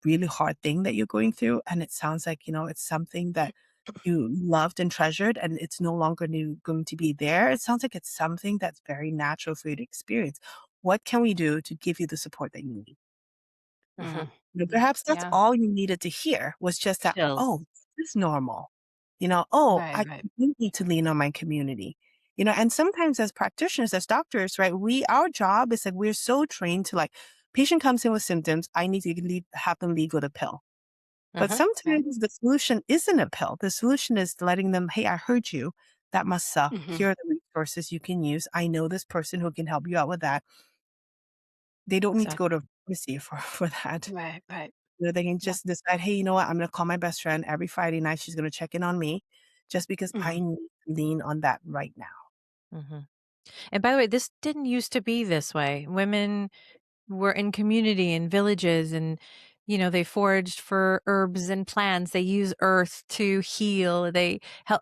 [SPEAKER 2] really hard thing that you're going through. And it sounds like, it's something that you loved and treasured and it's no longer going to be there. It sounds like it's something that's very natural for you to experience. What can we do to give you the support that you need? Perhaps that's all you needed to hear was just that,
[SPEAKER 5] Chills.
[SPEAKER 2] oh, this is normal. I
[SPEAKER 3] Right.
[SPEAKER 2] do need to lean on my community. And sometimes as practitioners, as doctors, right, our job is like we're so trained to like, patient comes in with symptoms, I need to have them leave with a pill. But sometimes the solution isn't a pill. The solution is letting them, hey, I heard you. That must suck. Here are the resources you can use. I know this person who can help you out with that. They don't need to go to pharmacy for that.
[SPEAKER 3] Right.
[SPEAKER 2] They can just decide, hey, you know what? I'm going to call my best friend every Friday night. She's going to check in on me just because I need to lean on that right now.
[SPEAKER 4] And by the way, this didn't used to be this way. Women were in community and villages and, they foraged for herbs and plants. They use earth to heal. They help,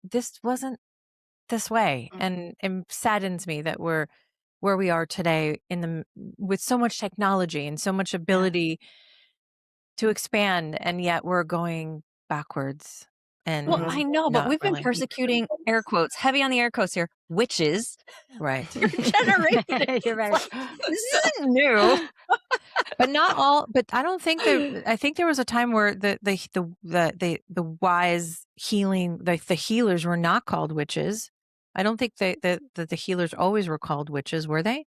[SPEAKER 4] this wasn't this way. And it saddens me that we're where we are today with so much technology and so much ability to expand. And yet we're going backwards. And
[SPEAKER 5] Well, I know, but we've been
[SPEAKER 4] really
[SPEAKER 5] persecuting, air quotes, heavy on the air quotes here, witches
[SPEAKER 4] right.
[SPEAKER 5] for generations.
[SPEAKER 3] You're right.
[SPEAKER 5] This isn't new.
[SPEAKER 4] But not all. But I don't think that. I think there was a time where the wise healing, the healers were not called witches. I don't think that the healers always were called witches, were they?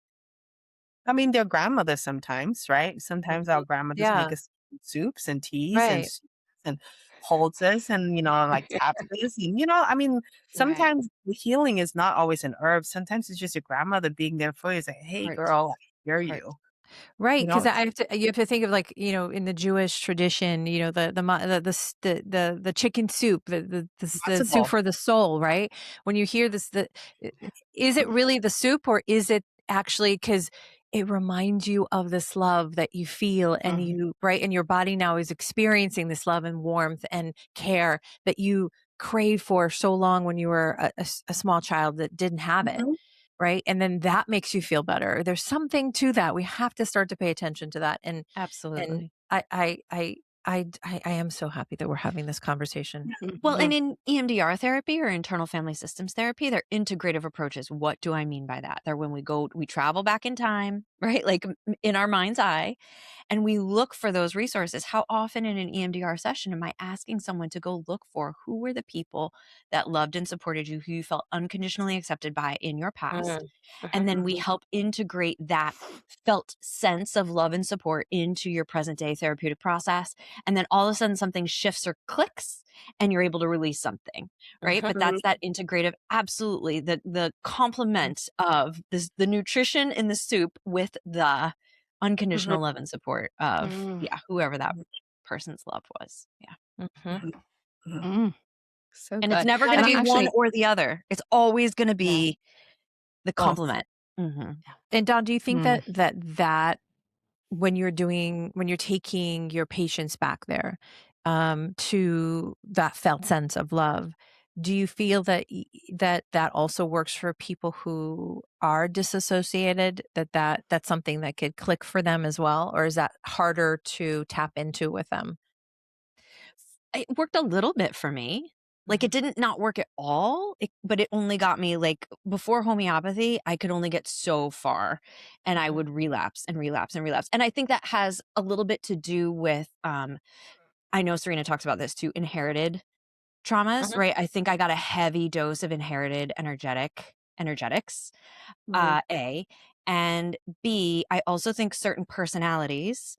[SPEAKER 2] I mean, their grandmothers sometimes, right? Sometimes our grandmothers make us soups and teas and
[SPEAKER 4] Right.
[SPEAKER 2] soups and holds us and, like taps us. And, I mean, sometimes the healing is not always an herb. Sometimes it's just your grandmother being there for you. It's like, hey,
[SPEAKER 3] Right.
[SPEAKER 2] girl, I hear
[SPEAKER 3] Right.
[SPEAKER 2] you.
[SPEAKER 4] Right, because you have to think of like in the Jewish tradition, the chicken soup, the soup for the soul, right? When you hear this, is it really the soup or is it actually because it reminds you of this love that you feel and and your body now is experiencing this love and warmth and care that you crave for so long when you were a small child that didn't have it. Right. And then that makes you feel better. There's something to that. We have to start to pay attention to that. And
[SPEAKER 5] Absolutely.
[SPEAKER 4] I am so happy that we're having this conversation.
[SPEAKER 5] Well, and in EMDR therapy or internal family systems therapy, they're integrative approaches. What do I mean by that? They're when we travel back in time, right? Like in our mind's eye, and we look for those resources. How often in an EMDR session am I asking someone to go look for who were the people that loved and supported you, who you felt unconditionally accepted by in your past? And then we help integrate that felt sense of love and support into your present day therapeutic process. And then all of a sudden something shifts or clicks and you're able to release something, right? But that's that integrative, absolutely the complement of the nutrition in the soup with the unconditional love and support of whoever that person's love was.
[SPEAKER 1] So
[SPEAKER 5] And
[SPEAKER 1] good.
[SPEAKER 5] it's never going to be one or the other. It's always going to be the complement.
[SPEAKER 4] And Dawn, do you think that when you're taking your patients back there to that felt sense of love, Do you feel that that also works for people who are disassociated, that's something that could click for them as well, or is that harder to tap into with them?
[SPEAKER 5] It worked a little bit for me. Like it didn't not work at all, but it only got me like before homeopathy, I could only get so far and I would relapse and relapse and relapse. And I think that has a little bit to do with I know Serena talks about this too, inherited traumas,
[SPEAKER 1] Mhm.
[SPEAKER 5] right? I think I got a heavy dose of inherited energetics.
[SPEAKER 1] Mhm.
[SPEAKER 5] A. And B, I also think certain personalities,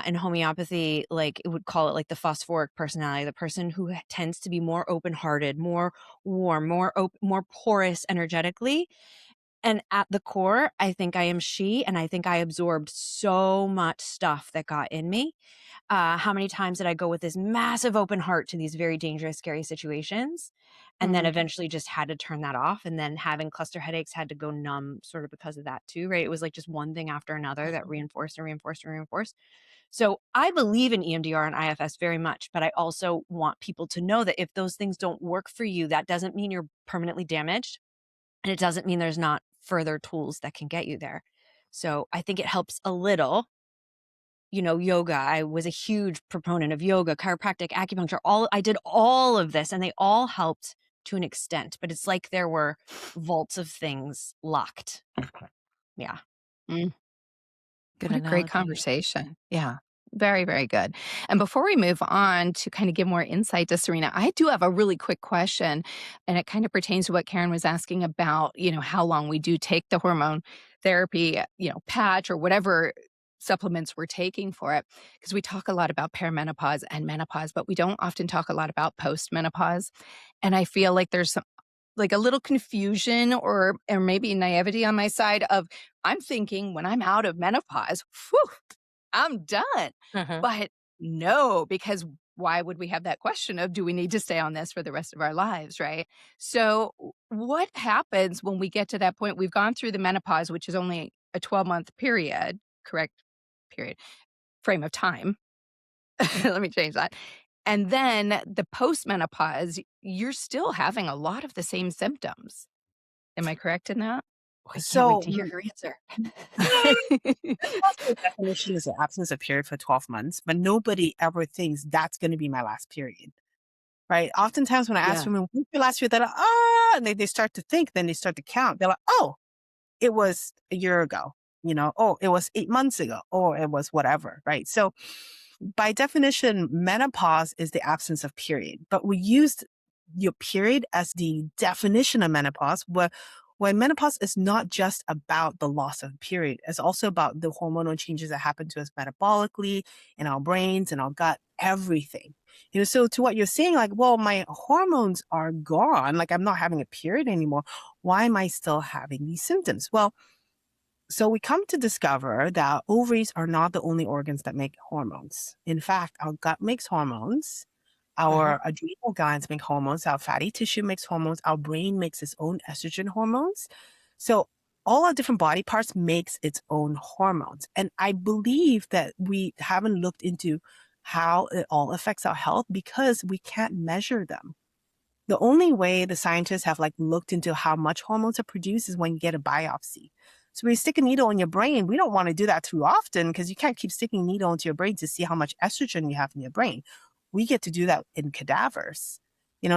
[SPEAKER 5] in homeopathy, like it would call it like the phosphoric personality, the person who tends to be more open-hearted, more warm, more porous energetically. And at the core, I think I am she, and I think I absorbed so much stuff that got in me. How many times did I go with this massive open heart to these very dangerous, scary situations? And then
[SPEAKER 1] Mhm.
[SPEAKER 5] eventually just had to turn that off. And then having cluster headaches had to go numb sort of because of that too, right? It was like just one thing after another that reinforced and reinforced and reinforced. So I believe in EMDR and IFS very much, but I also want people to know that if those things don't work for you, that doesn't mean you're permanently damaged. And it doesn't mean there's not further tools that can get you there. So I think it helps a little. Yoga. I was a huge proponent of yoga, chiropractic, acupuncture, I did all of this and they all helped to an extent, but it's like there were vaults of things locked. Yeah.
[SPEAKER 1] Mm.
[SPEAKER 4] Good
[SPEAKER 1] What a great
[SPEAKER 4] analogy.
[SPEAKER 1] conversation. Yeah. Very, very good. And before we move on to kind of give more insight to Serena, I do have a really quick question, and it kind of pertains to what Karen was asking about, how long we do take the hormone therapy, patch or whatever supplements we're taking for it. Because we talk a lot about perimenopause and menopause, but we don't often talk a lot about postmenopause. And I feel like there's some like a little confusion or maybe naivety on my side of I'm thinking when I'm out of menopause, whew, I'm done.
[SPEAKER 4] Mhm.
[SPEAKER 1] But no, because why would we have that question of do we need to stay on this for the rest of our lives, right? So what happens when we get to that point? We've gone through the menopause, which is only a 12-month period, correct? Period. Frame of time. Let me change that. And then the postmenopause, you're still having a lot of the same symptoms. Am I correct in that?
[SPEAKER 5] I can't wait
[SPEAKER 2] So
[SPEAKER 5] to hear your answer.
[SPEAKER 2] menopause by definition is the absence of period for 12 months, but nobody ever thinks that's going to be my last period, right? Oftentimes when I ask
[SPEAKER 5] Yeah.
[SPEAKER 2] women, when's your last period? They're like, and they start to think, then they start to count. They're like, oh, it was a year ago, oh, it was 8 months ago, or it was whatever, right? So by definition, menopause is the absence of period, but we used your period as the definition of menopause, when menopause is not just about the loss of period, it's also about the hormonal changes that happen to us metabolically in our brains and our gut, everything. So to what you're saying, like, well, my hormones are gone, like I'm not having a period anymore. Why am I still having these symptoms? Well, so we come to discover that ovaries are not the only organs that make hormones. In fact, our gut makes hormones,
[SPEAKER 1] Mhm.
[SPEAKER 2] our adrenal glands make hormones, our fatty tissue makes hormones, our brain makes its own estrogen hormones. So all our different body parts makes its own hormones. And I believe that we haven't looked into how it all affects our health because we can't measure them. The only way the scientists have looked into how much hormones are produced is when you get a biopsy. So when you stick a needle in your brain, we don't want to do that too often because you can't keep sticking a needle into your brain to see how much estrogen you have in your brain. We get to do that in cadavers.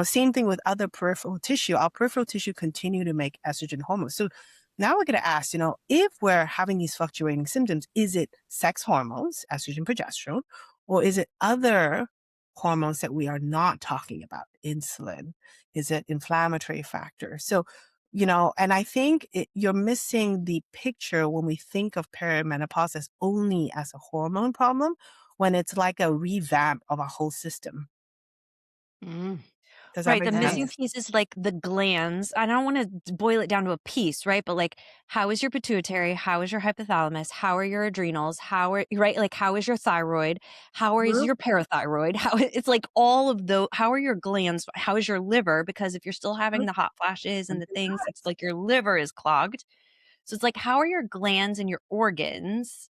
[SPEAKER 2] Same thing with other peripheral tissue. Our peripheral tissue continue to make estrogen hormones. So now we're going to ask, if we're having these fluctuating symptoms, is it sex hormones, estrogen, progesterone, or is it other hormones that we are not talking about, insulin? Is it inflammatory factor? So, and I think you're missing the picture when we think of perimenopause as only as a hormone problem, when it's like a revamp of our whole system.
[SPEAKER 1] Mm.
[SPEAKER 2] Does that
[SPEAKER 5] Right.
[SPEAKER 2] make
[SPEAKER 5] The
[SPEAKER 1] That
[SPEAKER 5] missing
[SPEAKER 2] sense?
[SPEAKER 1] makes
[SPEAKER 5] piece is like the glands. I don't want to boil it down to a piece, right? But like, how is your pituitary? How is your hypothalamus? How are your adrenals? Right? Like, how is your thyroid? How is
[SPEAKER 2] Mhm.
[SPEAKER 5] your parathyroid? It's like all of those. How are your glands? How is your liver? Because if you're still having the hot flashes and the things, it's like your liver is clogged. So it's like, how are your glands and your organs?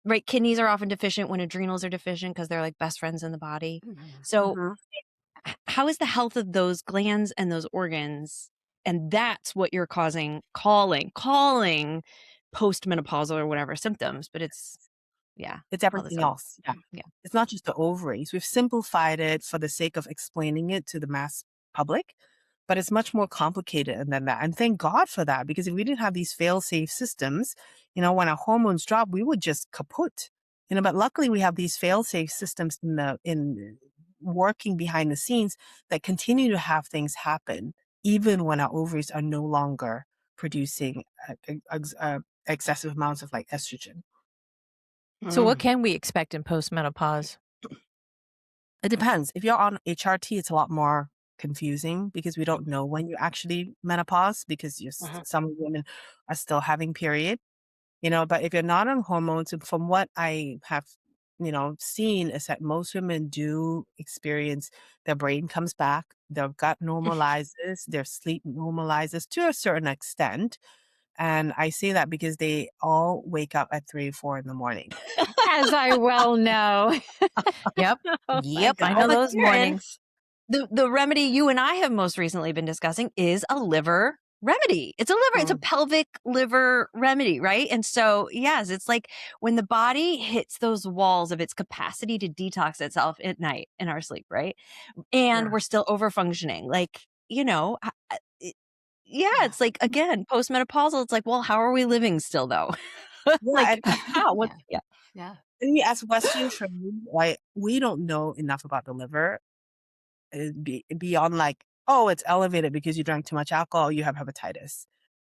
[SPEAKER 5] Right? Kidneys are often deficient when adrenals are deficient because they're like best friends in the body. So
[SPEAKER 2] Mhm.
[SPEAKER 5] how is the health of those glands and those organs? And that's what you're calling postmenopausal or whatever symptoms, but it's
[SPEAKER 2] It's
[SPEAKER 5] all this
[SPEAKER 2] everything
[SPEAKER 5] other.
[SPEAKER 2] else. Yeah.
[SPEAKER 5] Yeah.
[SPEAKER 2] It's not just the ovaries. We've simplified it for the sake of explaining it to the mass public, but it's much more complicated than that. And thank God for that, because if we didn't have these fail-safe systems, when our hormones drop, we would just kaput. But luckily we have these fail-safe systems in working behind the scenes that continue to have things happen, even when our ovaries are no longer producing excessive amounts of like estrogen.
[SPEAKER 4] So what can we expect in postmenopause?
[SPEAKER 2] It depends. If you're on HRT, it's a lot more confusing because we don't know when you actually menopause, because some women are still having period, but if you're not on hormones, and from what I have, seen, is that most women do experience their brain comes back, their gut normalizes, their sleep normalizes to a certain extent. And I say that because they all wake up at 3 or 4 in the morning.
[SPEAKER 3] As I well know.
[SPEAKER 4] Yep.
[SPEAKER 3] Oh,
[SPEAKER 4] Yep. I
[SPEAKER 5] God.
[SPEAKER 4] know
[SPEAKER 5] But
[SPEAKER 4] those
[SPEAKER 5] Karen,
[SPEAKER 4] mornings.
[SPEAKER 5] The remedy you and I have most recently been discussing is a liver remedy. It's a pelvic liver remedy, right? And so, yes, it's like when the body hits those walls of its capacity to detox itself at night in our sleep, right? And we're still over functioning. Like, it's like, again, postmenopausal, it's like, well, how are we living still though? Like, how?
[SPEAKER 3] Yeah.
[SPEAKER 2] And as Western trained, like, we don't know enough about the liver beyond like, oh, it's elevated because you drank too much alcohol, you have hepatitis.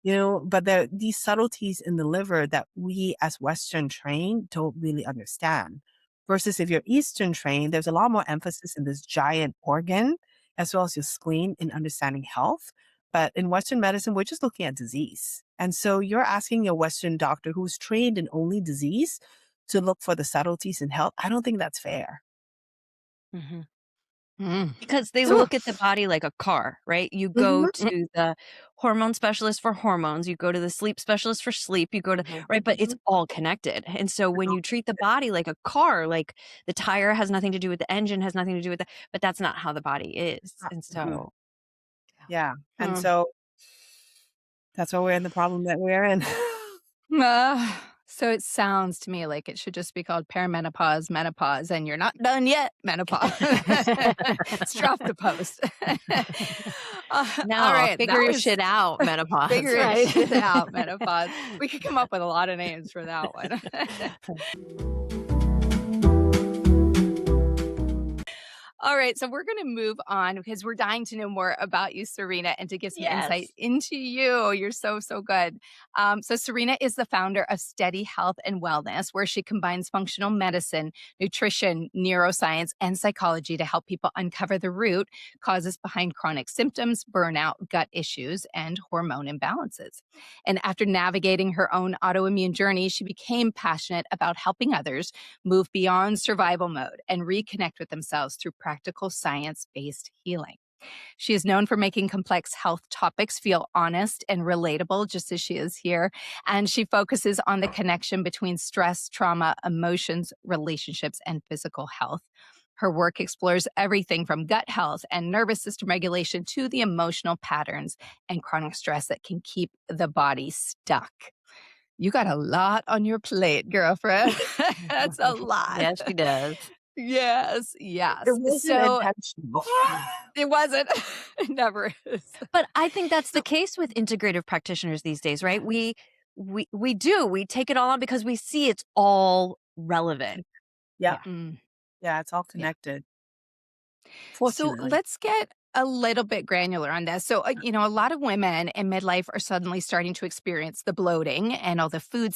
[SPEAKER 2] But there are these subtleties in the liver that we as Western trained don't really understand. Versus if you're Eastern trained, there's a lot more emphasis in this giant organ as well as your spleen in understanding health. But in Western medicine, we're just looking at disease. And so you're asking your Western doctor who's trained in only disease to look for the subtleties in health. I don't think that's fair.
[SPEAKER 5] Because they look at the body like a car, right? You go to the hormone specialist for hormones, you go to the sleep specialist for sleep, you go to, right? But it's all connected. And so when you treat the body like a car, like the tire has nothing to do with the engine, has nothing to do with but that's not how the body is. And so,
[SPEAKER 2] yeah. And so that's why we're in the problem that we're in.
[SPEAKER 1] So it sounds to me like it should just be called perimenopause, menopause, and you're not done yet, menopause. Let's drop the post.
[SPEAKER 4] No,
[SPEAKER 1] all right,
[SPEAKER 4] figure your shit out, menopause.
[SPEAKER 1] Figure your shit out, menopause. We could come up with a lot of names for that one. All right, so we're going to move on because we're dying to know more about you, Serena, and to get some insight into you. You're so, so good. So Serena is the founder of Steady Health and Wellness, where she combines functional medicine, nutrition, neuroscience, and psychology to help people uncover the root causes behind chronic symptoms, burnout, gut issues, and hormone imbalances. And after navigating her own autoimmune journey, she became passionate about helping others move beyond survival mode and reconnect with themselves through practical science-based healing. She is known for making complex health topics feel honest and relatable, just as she is here. And she focuses on the connection between stress, trauma, emotions, relationships, and physical health. Her work explores everything from gut health and nervous system regulation to the emotional patterns and chronic stress that can keep the body stuck. You got a lot on your plate, girlfriend. That's a lot.
[SPEAKER 4] Yes, she does.
[SPEAKER 1] Yes.
[SPEAKER 2] It wasn't intentional.
[SPEAKER 1] It wasn't. It never is.
[SPEAKER 5] But I think that's the case with integrative practitioners these days, right? We take it all on because we see it's all relevant.
[SPEAKER 2] Yeah. Yeah, it's all connected.
[SPEAKER 1] So let's get a little bit granular on this. So, a lot of women in midlife are suddenly starting to experience the bloating and all the food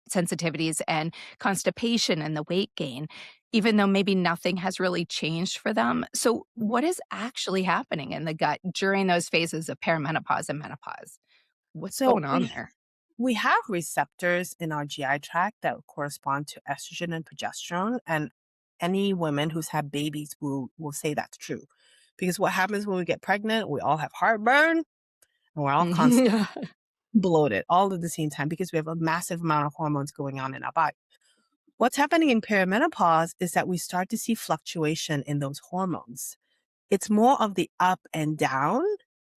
[SPEAKER 1] sensitivities and constipation and the weight gain, even though maybe nothing has really changed for them. So what is actually happening in the gut during those phases of perimenopause and menopause? What's going on there?
[SPEAKER 2] We have receptors in our GI tract that correspond to estrogen and progesterone, and any women who's had babies will say that's true. Because what happens when we get pregnant, we all have heartburn and we're all constantly bloated all at the same time because we have a massive amount of hormones going on in our body. What's happening in perimenopause is that we start to see fluctuation in those hormones. It's more of the up and down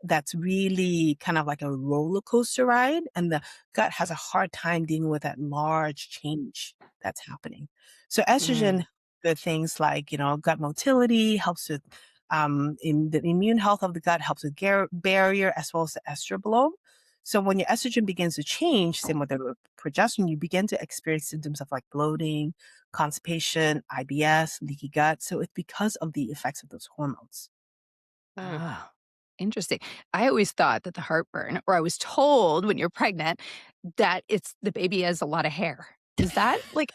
[SPEAKER 2] that's really kind of like a roller coaster ride. And the gut has a hard time dealing with that large change that's happening. So estrogen, the things like, gut motility, helps with in the immune health of the gut, helps with barrier as well as the estrogen. So when your estrogen begins to change, same with the progesterone, you begin to experience symptoms of like bloating, constipation, IBS, leaky gut. So it's because of the effects of those hormones.
[SPEAKER 1] Oh, interesting. I always thought that the heartburn, or I was told when you're pregnant that it's the baby has a lot of hair. Is that like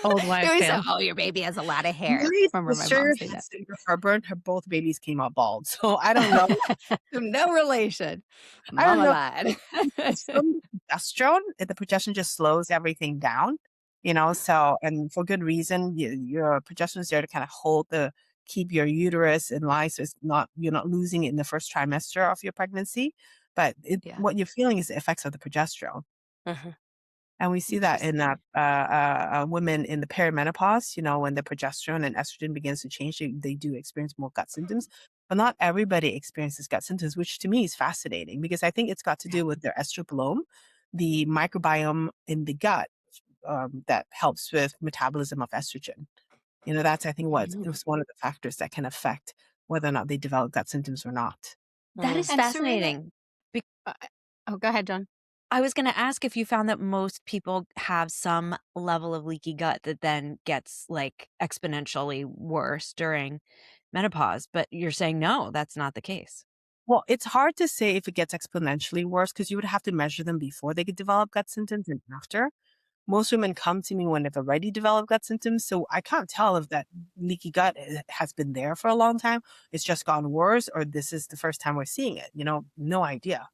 [SPEAKER 4] Old
[SPEAKER 1] they
[SPEAKER 4] wives'
[SPEAKER 1] always say,
[SPEAKER 4] tale.
[SPEAKER 1] "Oh, your baby has a lot of hair."
[SPEAKER 2] My
[SPEAKER 1] Remember my mom
[SPEAKER 2] sister
[SPEAKER 1] saying that.
[SPEAKER 2] has severe heartburn. Her both babies came out bald. So I don't know.
[SPEAKER 1] No relation.
[SPEAKER 2] I don't
[SPEAKER 1] Mama
[SPEAKER 2] know.
[SPEAKER 1] lied.
[SPEAKER 2] It's from the progesterone. The progesterone just slows everything down, so, and for good reason, your progesterone is there to kind of keep your uterus in line. So you're not losing it in the first trimester of your pregnancy, but
[SPEAKER 1] Yeah,
[SPEAKER 2] what you're feeling is the effects of the progesterone.
[SPEAKER 5] Mhm.
[SPEAKER 2] And we see that in
[SPEAKER 1] interesting.
[SPEAKER 2] women in the perimenopause, when the progesterone and estrogen begins to change, they do experience more gut symptoms. But not everybody experiences gut symptoms, which to me is fascinating because I think it's got to
[SPEAKER 1] Yeah.
[SPEAKER 2] do with their estrogen, the microbiome in the gut that helps with metabolism of estrogen. That's, I think, what
[SPEAKER 1] Mm.
[SPEAKER 2] is one of the factors that can affect whether or not they develop gut symptoms or not.
[SPEAKER 5] That is
[SPEAKER 1] And Serena,
[SPEAKER 5] fascinating. Be-
[SPEAKER 1] uh, oh, go ahead, John.
[SPEAKER 5] I was going to ask if you found that most people have some level of leaky gut that then gets like exponentially worse during menopause, but you're saying no, that's not the case.
[SPEAKER 2] Well, it's hard to say if it gets exponentially worse because you would have to measure them before they could develop gut symptoms and after. Most women come to me when they've already developed gut symptoms, so I can't tell if that leaky gut has been there for a long time, it's just gotten worse, or this is the first time we're seeing it. No idea.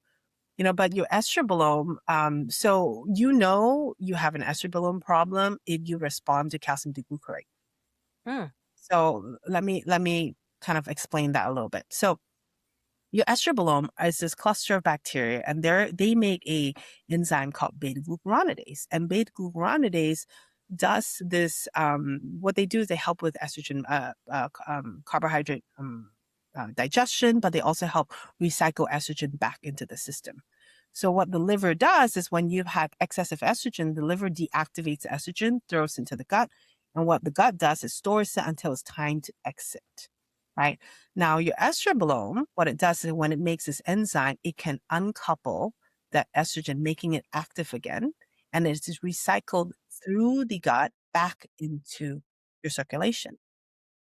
[SPEAKER 2] But your estrogen, so you have an estrogen problem if you respond to calcium deglucarate.
[SPEAKER 5] Hmm.
[SPEAKER 2] So let me kind of explain that a little bit. So your estrogen is this cluster of bacteria, and they make a enzyme called beta glucuronidase. And beta glucuronidase does this. What they do is they help with estrogen carbohydrate digestion, but they also help recycle estrogen back into the system. So what the liver does is when you've had excessive estrogen, the liver deactivates estrogen, throws it into the gut, and what the gut does is stores it until it's time to exit. Right? Now, your estrogen, what it does is when it makes this enzyme, it can uncouple that estrogen, making it active again, and it is recycled through the gut back into your circulation.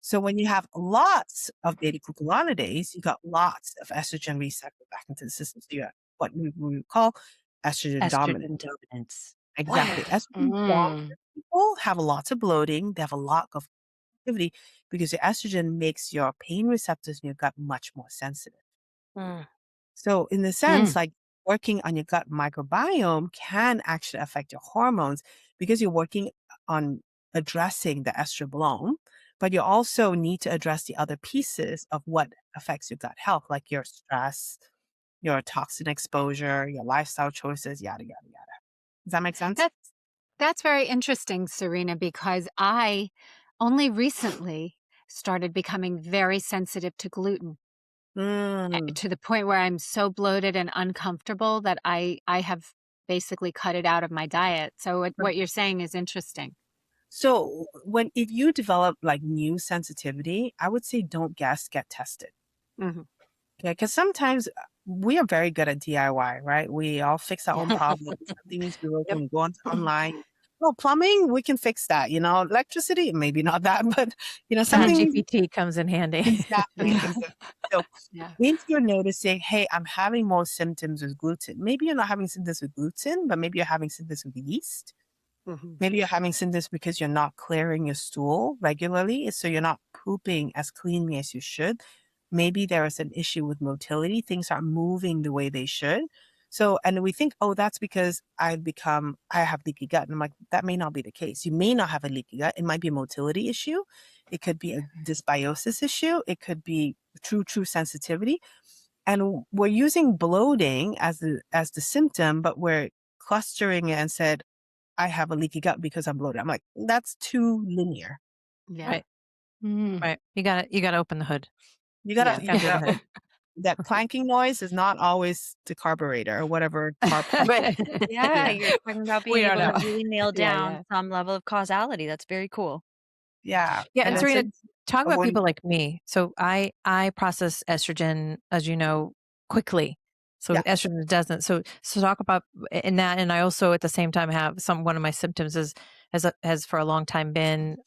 [SPEAKER 2] So when you have lots of beta glucuronidase, you got lots of estrogen recycled back into the system. So you have what we would call estrogen dominant.
[SPEAKER 5] Estrogen dominance.
[SPEAKER 2] Exactly.
[SPEAKER 5] Wow.
[SPEAKER 2] Estrogen dominant
[SPEAKER 1] Mm.
[SPEAKER 2] people have lots of bloating. They have a lot of activity because your estrogen makes your pain receptors in your gut much more sensitive.
[SPEAKER 5] Mm.
[SPEAKER 2] So in the sense,
[SPEAKER 1] Mm.
[SPEAKER 2] like working on your gut microbiome can actually affect your hormones because you're working on addressing the estrogen, but you also need to address the other pieces of what affects your gut health, like your stress, your toxin exposure, your lifestyle choices, yada, yada, yada. Does that make sense?
[SPEAKER 3] That's very interesting, Serena, because I only recently started becoming very sensitive to gluten
[SPEAKER 2] Mm.
[SPEAKER 3] to the point where I'm so bloated and uncomfortable that I have basically cut it out of my diet. So what you're saying is interesting.
[SPEAKER 2] So if you develop like new sensitivity, I would say don't guess, get tested.
[SPEAKER 3] Mhm.
[SPEAKER 2] Okay, because sometimes we are very good at DIY, right? We all fix our
[SPEAKER 3] Yeah.
[SPEAKER 2] own problems. Something needs to be
[SPEAKER 5] Yep.
[SPEAKER 2] broken, go on online. Well, plumbing, we can fix that. Electricity, maybe not that, but
[SPEAKER 4] Chat
[SPEAKER 2] something needs
[SPEAKER 4] GPT comes in handy.
[SPEAKER 2] exactly.
[SPEAKER 3] Yeah.
[SPEAKER 2] Exactly. So
[SPEAKER 3] Yeah.
[SPEAKER 2] if you're noticing, hey, I'm having more symptoms with gluten, maybe you're not having symptoms with gluten, but maybe you're having symptoms with yeast.
[SPEAKER 3] Mhm.
[SPEAKER 2] Maybe you're having symptoms because you're not clearing your stool regularly, so you're not pooping as cleanly as you should. Maybe there is an issue with motility. Things aren't moving the way they should. So, and we think, oh, that's because I have leaky gut. And I'm like, that may not be the case. You may not have a leaky gut. It might be a motility issue. It could be a dysbiosis issue. It could be true sensitivity. And we're using bloating as the symptom, but we're clustering it and said, I have a leaky gut because I'm bloated. I'm like, that's too linear.
[SPEAKER 3] Yeah.
[SPEAKER 4] Right.
[SPEAKER 1] Mm.
[SPEAKER 4] Right. You gotta open the hood.
[SPEAKER 2] You
[SPEAKER 3] Yeah,
[SPEAKER 2] gotta,
[SPEAKER 3] that's it.
[SPEAKER 2] that clanking noise is not always the carburetor or whatever car pump.
[SPEAKER 1] Right.
[SPEAKER 5] Yeah,
[SPEAKER 1] Yeah.
[SPEAKER 5] you're talking about
[SPEAKER 1] We
[SPEAKER 5] being
[SPEAKER 1] don't
[SPEAKER 5] able to
[SPEAKER 1] know.
[SPEAKER 5] really nail
[SPEAKER 3] Yeah,
[SPEAKER 5] down
[SPEAKER 3] yeah.
[SPEAKER 5] some level of causality. That's very cool.
[SPEAKER 2] Yeah.
[SPEAKER 4] Yeah, and
[SPEAKER 2] And
[SPEAKER 3] Yeah.
[SPEAKER 2] it's
[SPEAKER 4] Serena, talk about
[SPEAKER 2] when,
[SPEAKER 4] people like me. So I process estrogen, as you know, quickly. So
[SPEAKER 2] yeah,
[SPEAKER 4] estrogen doesn't. So talk about in that, and I also at the same time have one of my symptoms is has for a long time been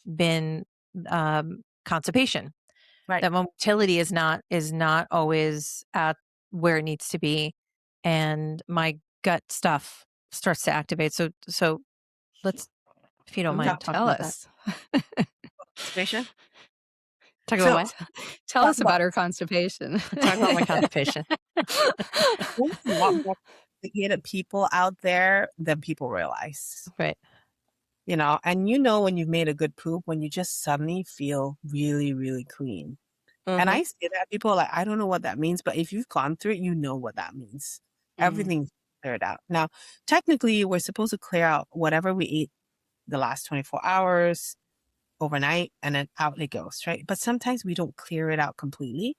[SPEAKER 4] constipation.
[SPEAKER 2] right.
[SPEAKER 4] That motility is not always at where it needs to be, and my gut stuff starts to activate. So let's, if you don't
[SPEAKER 1] Ooh,
[SPEAKER 4] mind, talk
[SPEAKER 1] tell
[SPEAKER 4] about that.
[SPEAKER 1] us.
[SPEAKER 2] Constipation.
[SPEAKER 4] Talk about
[SPEAKER 2] So
[SPEAKER 4] what?
[SPEAKER 1] Tell
[SPEAKER 2] talk
[SPEAKER 1] us
[SPEAKER 2] about
[SPEAKER 1] about her constipation.
[SPEAKER 4] Talk about my constipation.
[SPEAKER 2] there's a lot more complicated people out there than people realize.
[SPEAKER 4] Right.
[SPEAKER 2] And when you've made a good poop when you just suddenly feel really, really clean. And
[SPEAKER 4] Mm-hmm.
[SPEAKER 2] I say that people are like, I don't know what that means, but if you've gone through it, you know what that means. Everything's cleared out. Now, technically, we're supposed to clear out whatever we ate the last 24 hours, overnight, and then out it goes, right? But sometimes we don't clear it out completely.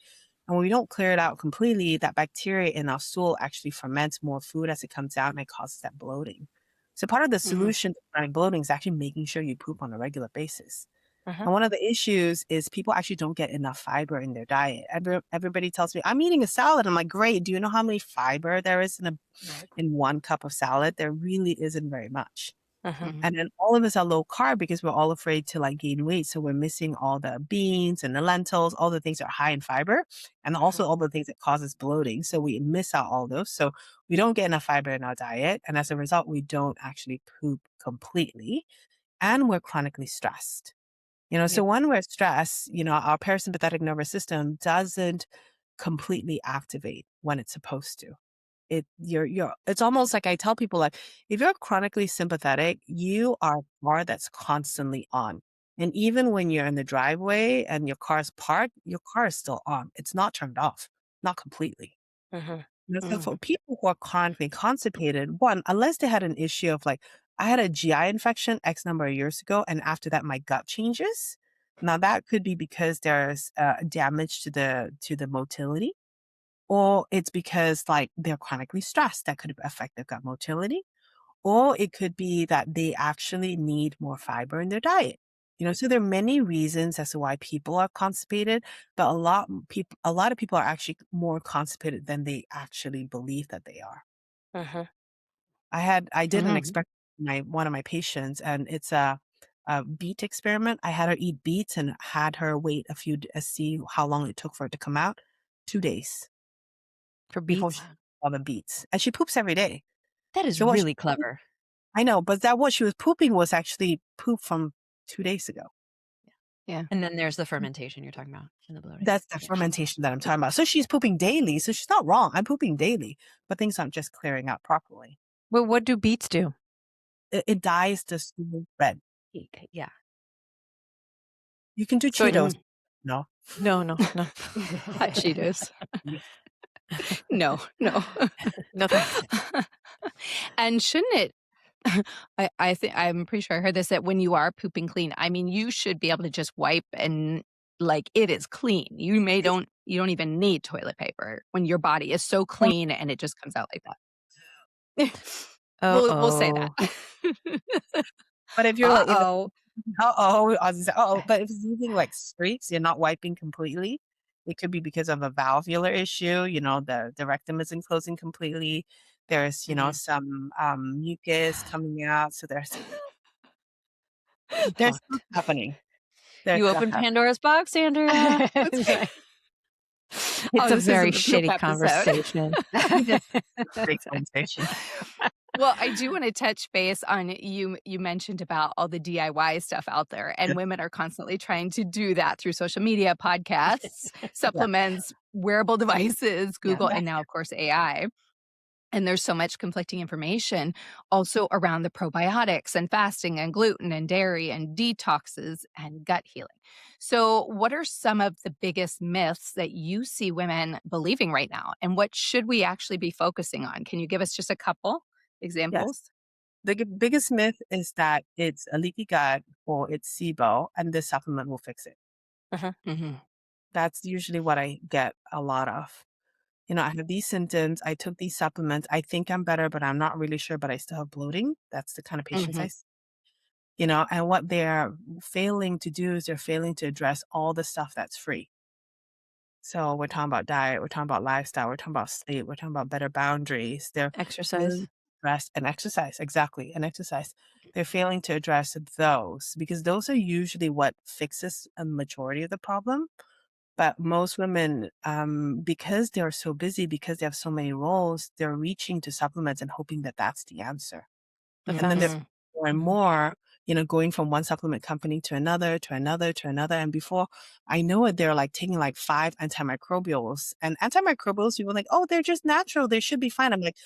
[SPEAKER 2] And when we don't clear it out completely, that bacteria in our stool actually ferments more food as it comes out and it causes that bloating. So part of the solution to chronic bloating is actually making sure you poop on a regular basis. And one of the issues is people actually don't get enough fiber in their diet. Everybody tells me, I'm eating a salad. I'm like, great. Do you know how many fiber there is in 1 cup of salad? There really isn't very much.
[SPEAKER 1] Mhm.
[SPEAKER 2] And then all of us are low carb because we're all afraid to gain weight. So we're missing all the beans and the lentils, all the things that are high in fiber, and also all the things that causes bloating. So we miss out all those. So we don't get enough fiber in our diet. And as a result, we don't actually poop completely. And we're chronically stressed. So when we're stressed, our parasympathetic nervous system doesn't completely activate when it's supposed to. It's almost like I tell people, like, if you're chronically sympathetic, you are a car that's constantly on. And even when you're in the driveway and your car's parked, your car is still on. It's not turned off, not completely. So for people who are chronically constipated, one, unless they had an issue of I had a GI infection X number of years ago, and after that my gut changes. Now that could be because there's damage to the motility, or it's because they're chronically stressed that could affect their gut motility, or it could be that they actually need more fiber in their diet. So there are many reasons as to why people are constipated, but a lot of people are actually more constipated than they actually believe that they are. I did an experiment with one of my patients, and it's a beet experiment. I had her eat beets and had her wait see how long it took for it to come out. 2 days
[SPEAKER 4] For
[SPEAKER 2] before
[SPEAKER 4] beets.
[SPEAKER 2] she all the beets, and she poops every day.
[SPEAKER 5] That is
[SPEAKER 2] So what
[SPEAKER 5] really clever.
[SPEAKER 2] I know, but what she was pooping was actually poop from 2 days ago.
[SPEAKER 1] Yeah.
[SPEAKER 5] And then there's the fermentation you're talking about in the bloating.
[SPEAKER 2] That's the fermentation that I'm talking about. So she's pooping daily. So she's not wrong. I'm pooping daily, but things aren't just clearing out properly.
[SPEAKER 4] Well, what do beets do?
[SPEAKER 2] It dyes the stool red.
[SPEAKER 5] Yeah.
[SPEAKER 2] You can do
[SPEAKER 1] So
[SPEAKER 2] Cheetos. No.
[SPEAKER 4] No.
[SPEAKER 1] Hot Cheetos. No.
[SPEAKER 4] No thanks.
[SPEAKER 1] And shouldn't it? I think I'm pretty sure I heard this, that when you are pooping clean, I mean, you should be able to just wipe and it is clean. You don't even need toilet paper when your body is so clean and it just comes out like that. We'll say that.
[SPEAKER 2] But if you're
[SPEAKER 1] Uh-oh.
[SPEAKER 2] but if it's using streaks, you're not wiping completely. It could be because of a valvular issue. The rectum isn't closing completely. There's, some mucus coming out. So there's stuff happening. There's
[SPEAKER 5] You
[SPEAKER 2] stuff
[SPEAKER 5] opened
[SPEAKER 2] happening.
[SPEAKER 5] Pandora's box, Andrea.
[SPEAKER 4] It's a
[SPEAKER 1] This
[SPEAKER 4] very
[SPEAKER 1] isn't the poop
[SPEAKER 4] shitty
[SPEAKER 1] episode.
[SPEAKER 4] conversation.
[SPEAKER 2] Great conversation.
[SPEAKER 1] Well, I do want to touch base on you mentioned about all the DIY stuff out there, and women are constantly trying to do that through social media, podcasts, supplements, wearable devices, Google, and now, of course, AI. And there's so much conflicting information also around the probiotics and fasting and gluten and dairy and detoxes and gut healing. So, what are some of the biggest myths that you see women believing right now? And what should we actually be focusing on? Can you give us just a couple examples?
[SPEAKER 2] Yes. The biggest myth is that it's a leaky gut or it's SIBO and this supplement will fix it.
[SPEAKER 1] Mhm.
[SPEAKER 2] That's usually what I get a lot of. I have these symptoms. I took these supplements. I think I'm better, but I'm not really sure, but I still have bloating. That's the kind of patients I
[SPEAKER 1] Mhm.
[SPEAKER 2] see. And what they're failing to do is they're failing to address all the stuff that's free. So we're talking about diet, we're talking about lifestyle, we're talking about sleep, we're talking about better boundaries. They're failing
[SPEAKER 4] Exercise.
[SPEAKER 2] to address and exercise, exactly, and exercise. They're failing to address those because those are usually what fixes a majority of the problem. But most women, because they're so busy, because they have so many roles, they're reaching to supplements and hoping that that's the answer.
[SPEAKER 4] The
[SPEAKER 2] And then they're
[SPEAKER 1] Mhm.
[SPEAKER 4] fix.
[SPEAKER 2] more and more, going from one supplement company to another, to another, to another. And before I know it, they're like taking like 5 antimicrobials. And antimicrobials, people are like, oh, they're just natural. They should be fine. I'm like,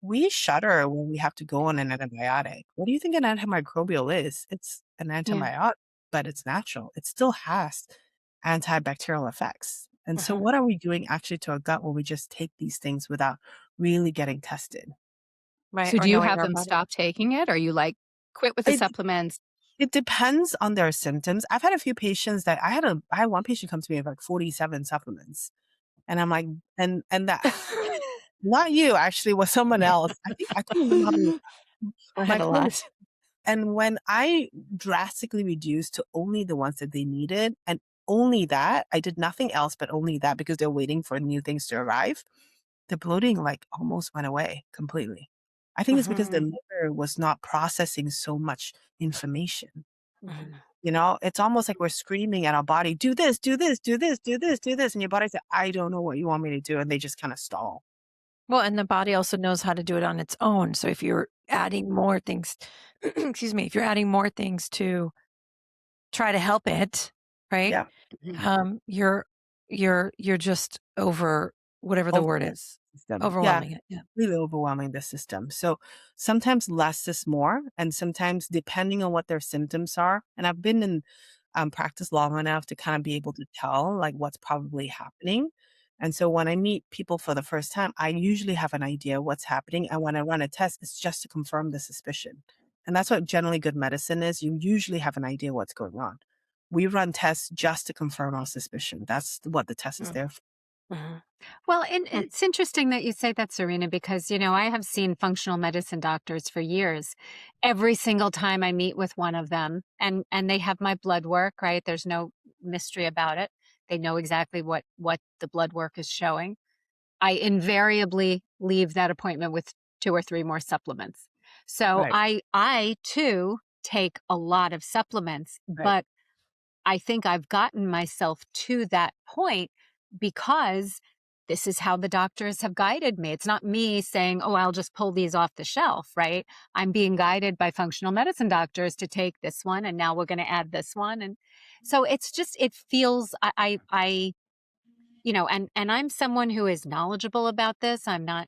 [SPEAKER 2] we shudder when we have to go on an antibiotic. What do you think an antimicrobial is? It's an
[SPEAKER 1] Yeah.
[SPEAKER 2] antibiotic, but it's natural. It still has antibacterial effects. And so
[SPEAKER 1] Mhm.
[SPEAKER 2] what are we doing actually to our gut when we just take these things without really getting tested?
[SPEAKER 4] Right.
[SPEAKER 1] So
[SPEAKER 4] Or
[SPEAKER 1] do you
[SPEAKER 4] knowing
[SPEAKER 1] have
[SPEAKER 4] our
[SPEAKER 1] them
[SPEAKER 4] body.
[SPEAKER 1] stop taking it? Or you like, quit with the
[SPEAKER 2] It
[SPEAKER 1] supplements?
[SPEAKER 2] it depends on their symptoms. I've had a few patients that I had one patient come to me with like 47 supplements. And I'm like, and that not you actually, was someone else. I couldn't remember how many.
[SPEAKER 4] I
[SPEAKER 2] My
[SPEAKER 4] had a
[SPEAKER 2] client.
[SPEAKER 4] lot.
[SPEAKER 2] And when I drastically reduced to only the ones that they needed and only that, I did nothing else but only that because they're waiting for new things to arrive, the bloating like almost went away completely. I think it's because the
[SPEAKER 1] Mhm.
[SPEAKER 2] liver was not processing so much information.
[SPEAKER 1] Mhm.
[SPEAKER 2] It's almost like we're screaming at our body, do this, do this, do this, do this, do this. And your body said, I don't know what you want me to do. And they just kind of stall.
[SPEAKER 4] Well, and the body also knows how to do it on its own. So if you're adding more things, excuse me, if you're adding more things to try to help it, right?
[SPEAKER 2] Yeah.
[SPEAKER 1] Mhm.
[SPEAKER 4] You're just over whatever the word
[SPEAKER 2] Overwhelming
[SPEAKER 4] is,
[SPEAKER 2] the system. Yeah.
[SPEAKER 4] overwhelming it. Yeah.
[SPEAKER 2] Really overwhelming the system. So sometimes less is more. And sometimes depending on what their symptoms are, and I've been in practice long enough to kind of be able to tell like what's probably happening. And so when I meet people for the first time, I usually have an idea what's happening. And when I run a test, it's just to confirm the suspicion. And that's what generally good medicine is. You usually have an idea what's going on. We run tests just to confirm our suspicion. That's what the test is there for.
[SPEAKER 1] Mhm.
[SPEAKER 3] Well, and it's interesting that you say that, Serena, because, I have seen functional medicine doctors for years. Every single time I meet with one of them and they have my blood work, right? There's no mystery about it. They know exactly what the blood work is showing. I invariably leave that appointment with 2 or 3 more supplements. So
[SPEAKER 2] Right,
[SPEAKER 3] I too take a lot of supplements,
[SPEAKER 2] right.
[SPEAKER 3] but I think I've gotten myself to that point because this is how the doctors have guided me. It's not me saying, oh, I'll just pull these off the shelf, right? I'm being guided by functional medicine doctors to take this one, and now we're going to add this one. And so it's just, it feels, and I'm someone who is knowledgeable about this. I'm not,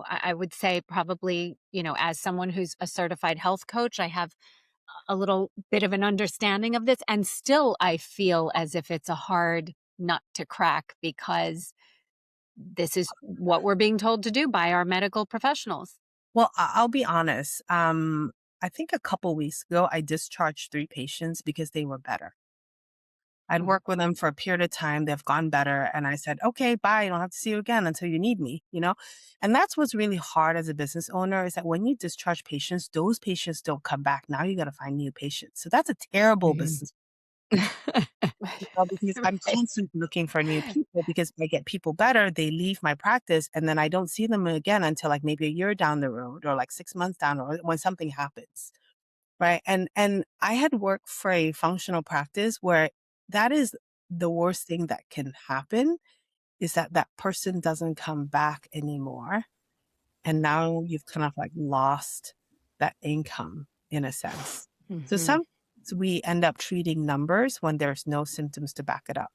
[SPEAKER 3] I would say probably, as someone who's a certified health coach, I have a little bit of an understanding of this. And still, I feel as if it's a hard nut to crack because this is what we're being told to do by our medical professionals.
[SPEAKER 2] Well, I'll be honest. I think a couple weeks ago, I discharged 3 patients because they were better. I'd
[SPEAKER 3] Mhm.
[SPEAKER 2] worked with them for a period of time. They've gone better. And I said, okay, bye. I don't have to see you again until you need me. And that's what's really hard as a business owner is that when you discharge patients, those patients don't come back. Now you got to find new patients. So that's a terrible
[SPEAKER 1] Mhm.
[SPEAKER 2] business because I'm
[SPEAKER 3] Right.
[SPEAKER 2] constantly looking for new people because if I get people better, they leave my practice and then I don't see them again until like maybe a year down the road or like 6 months down or when something happens. Right. And I had worked for a functional practice where that is the worst thing that can happen is that that person doesn't come back anymore. And now you've kind of like lost that income in a sense. So
[SPEAKER 1] Mhm.
[SPEAKER 2] sometimes we end up treating numbers when there's no symptoms to back it up.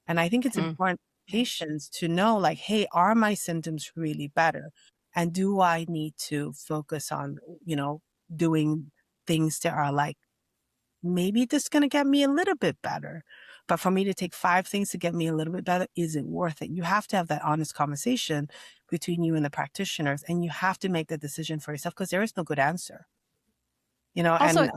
[SPEAKER 2] And I think it's
[SPEAKER 1] Mm.
[SPEAKER 2] important for patients to know like, hey, are my symptoms really better? And do I need to focus on, doing things that are like, maybe this is going to get me a little bit better. But for me to take 5 things to get me a little bit better, is it worth it? You have to have that honest conversation between you and the practitioners, and you have to make the decision for yourself because there is no good answer.
[SPEAKER 4] Also,
[SPEAKER 2] And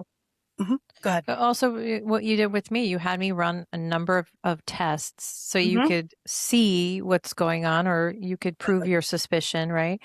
[SPEAKER 2] Go ahead.
[SPEAKER 4] But also, what you did with me, you had me run a number of tests so you could see what's going on, or you could prove your suspicion, right?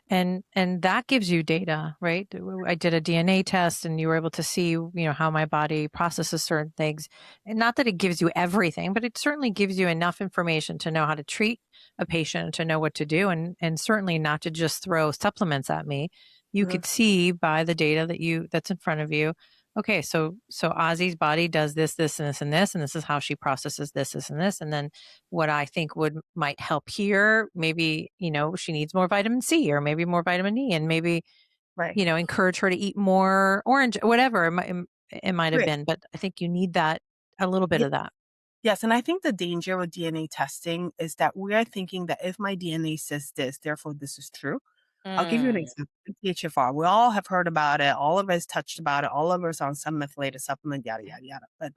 [SPEAKER 4] And that gives you data, right? I did a DNA test, and you were able to see, how my body processes certain things. And not that it gives you everything, but it certainly gives you enough information to know how to treat a patient, to know what to do, and certainly not to just throw supplements at me. You could see by the data that's in front of you. Okay, so Ozzie's body does this, this, and this, and this, and this is how she processes this, this, and this. And then what I think might help here, maybe, she needs more vitamin C, or maybe more vitamin E, and maybe, encourage her to eat more orange, whatever it might have been. But I think you need that, a little bit of that.
[SPEAKER 2] Yes, and I think the danger with DNA testing is that we are thinking that if my DNA says this, therefore this is true. I'll give you an example. THFR. We all have heard about it. All of us touched about it. All of us on some methylated supplement, yada, yada, yada.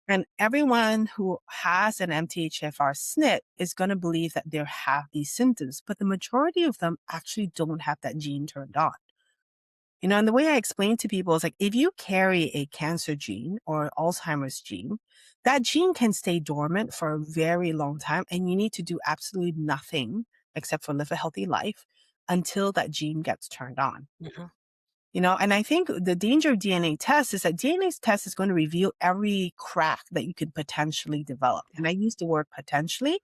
[SPEAKER 2] And everyone who has an MTHFR SNP is going to believe that they have these symptoms, but the majority of them actually don't have that gene turned on. And the way I explain to people is like, if you carry a cancer gene or Alzheimer's gene, that gene can stay dormant for a very long time, and you need to do absolutely nothing except for live a healthy life until that gene gets turned on. And I think the danger of DNA tests is that DNA test is going to reveal every crack that you could potentially develop. And I use the word potentially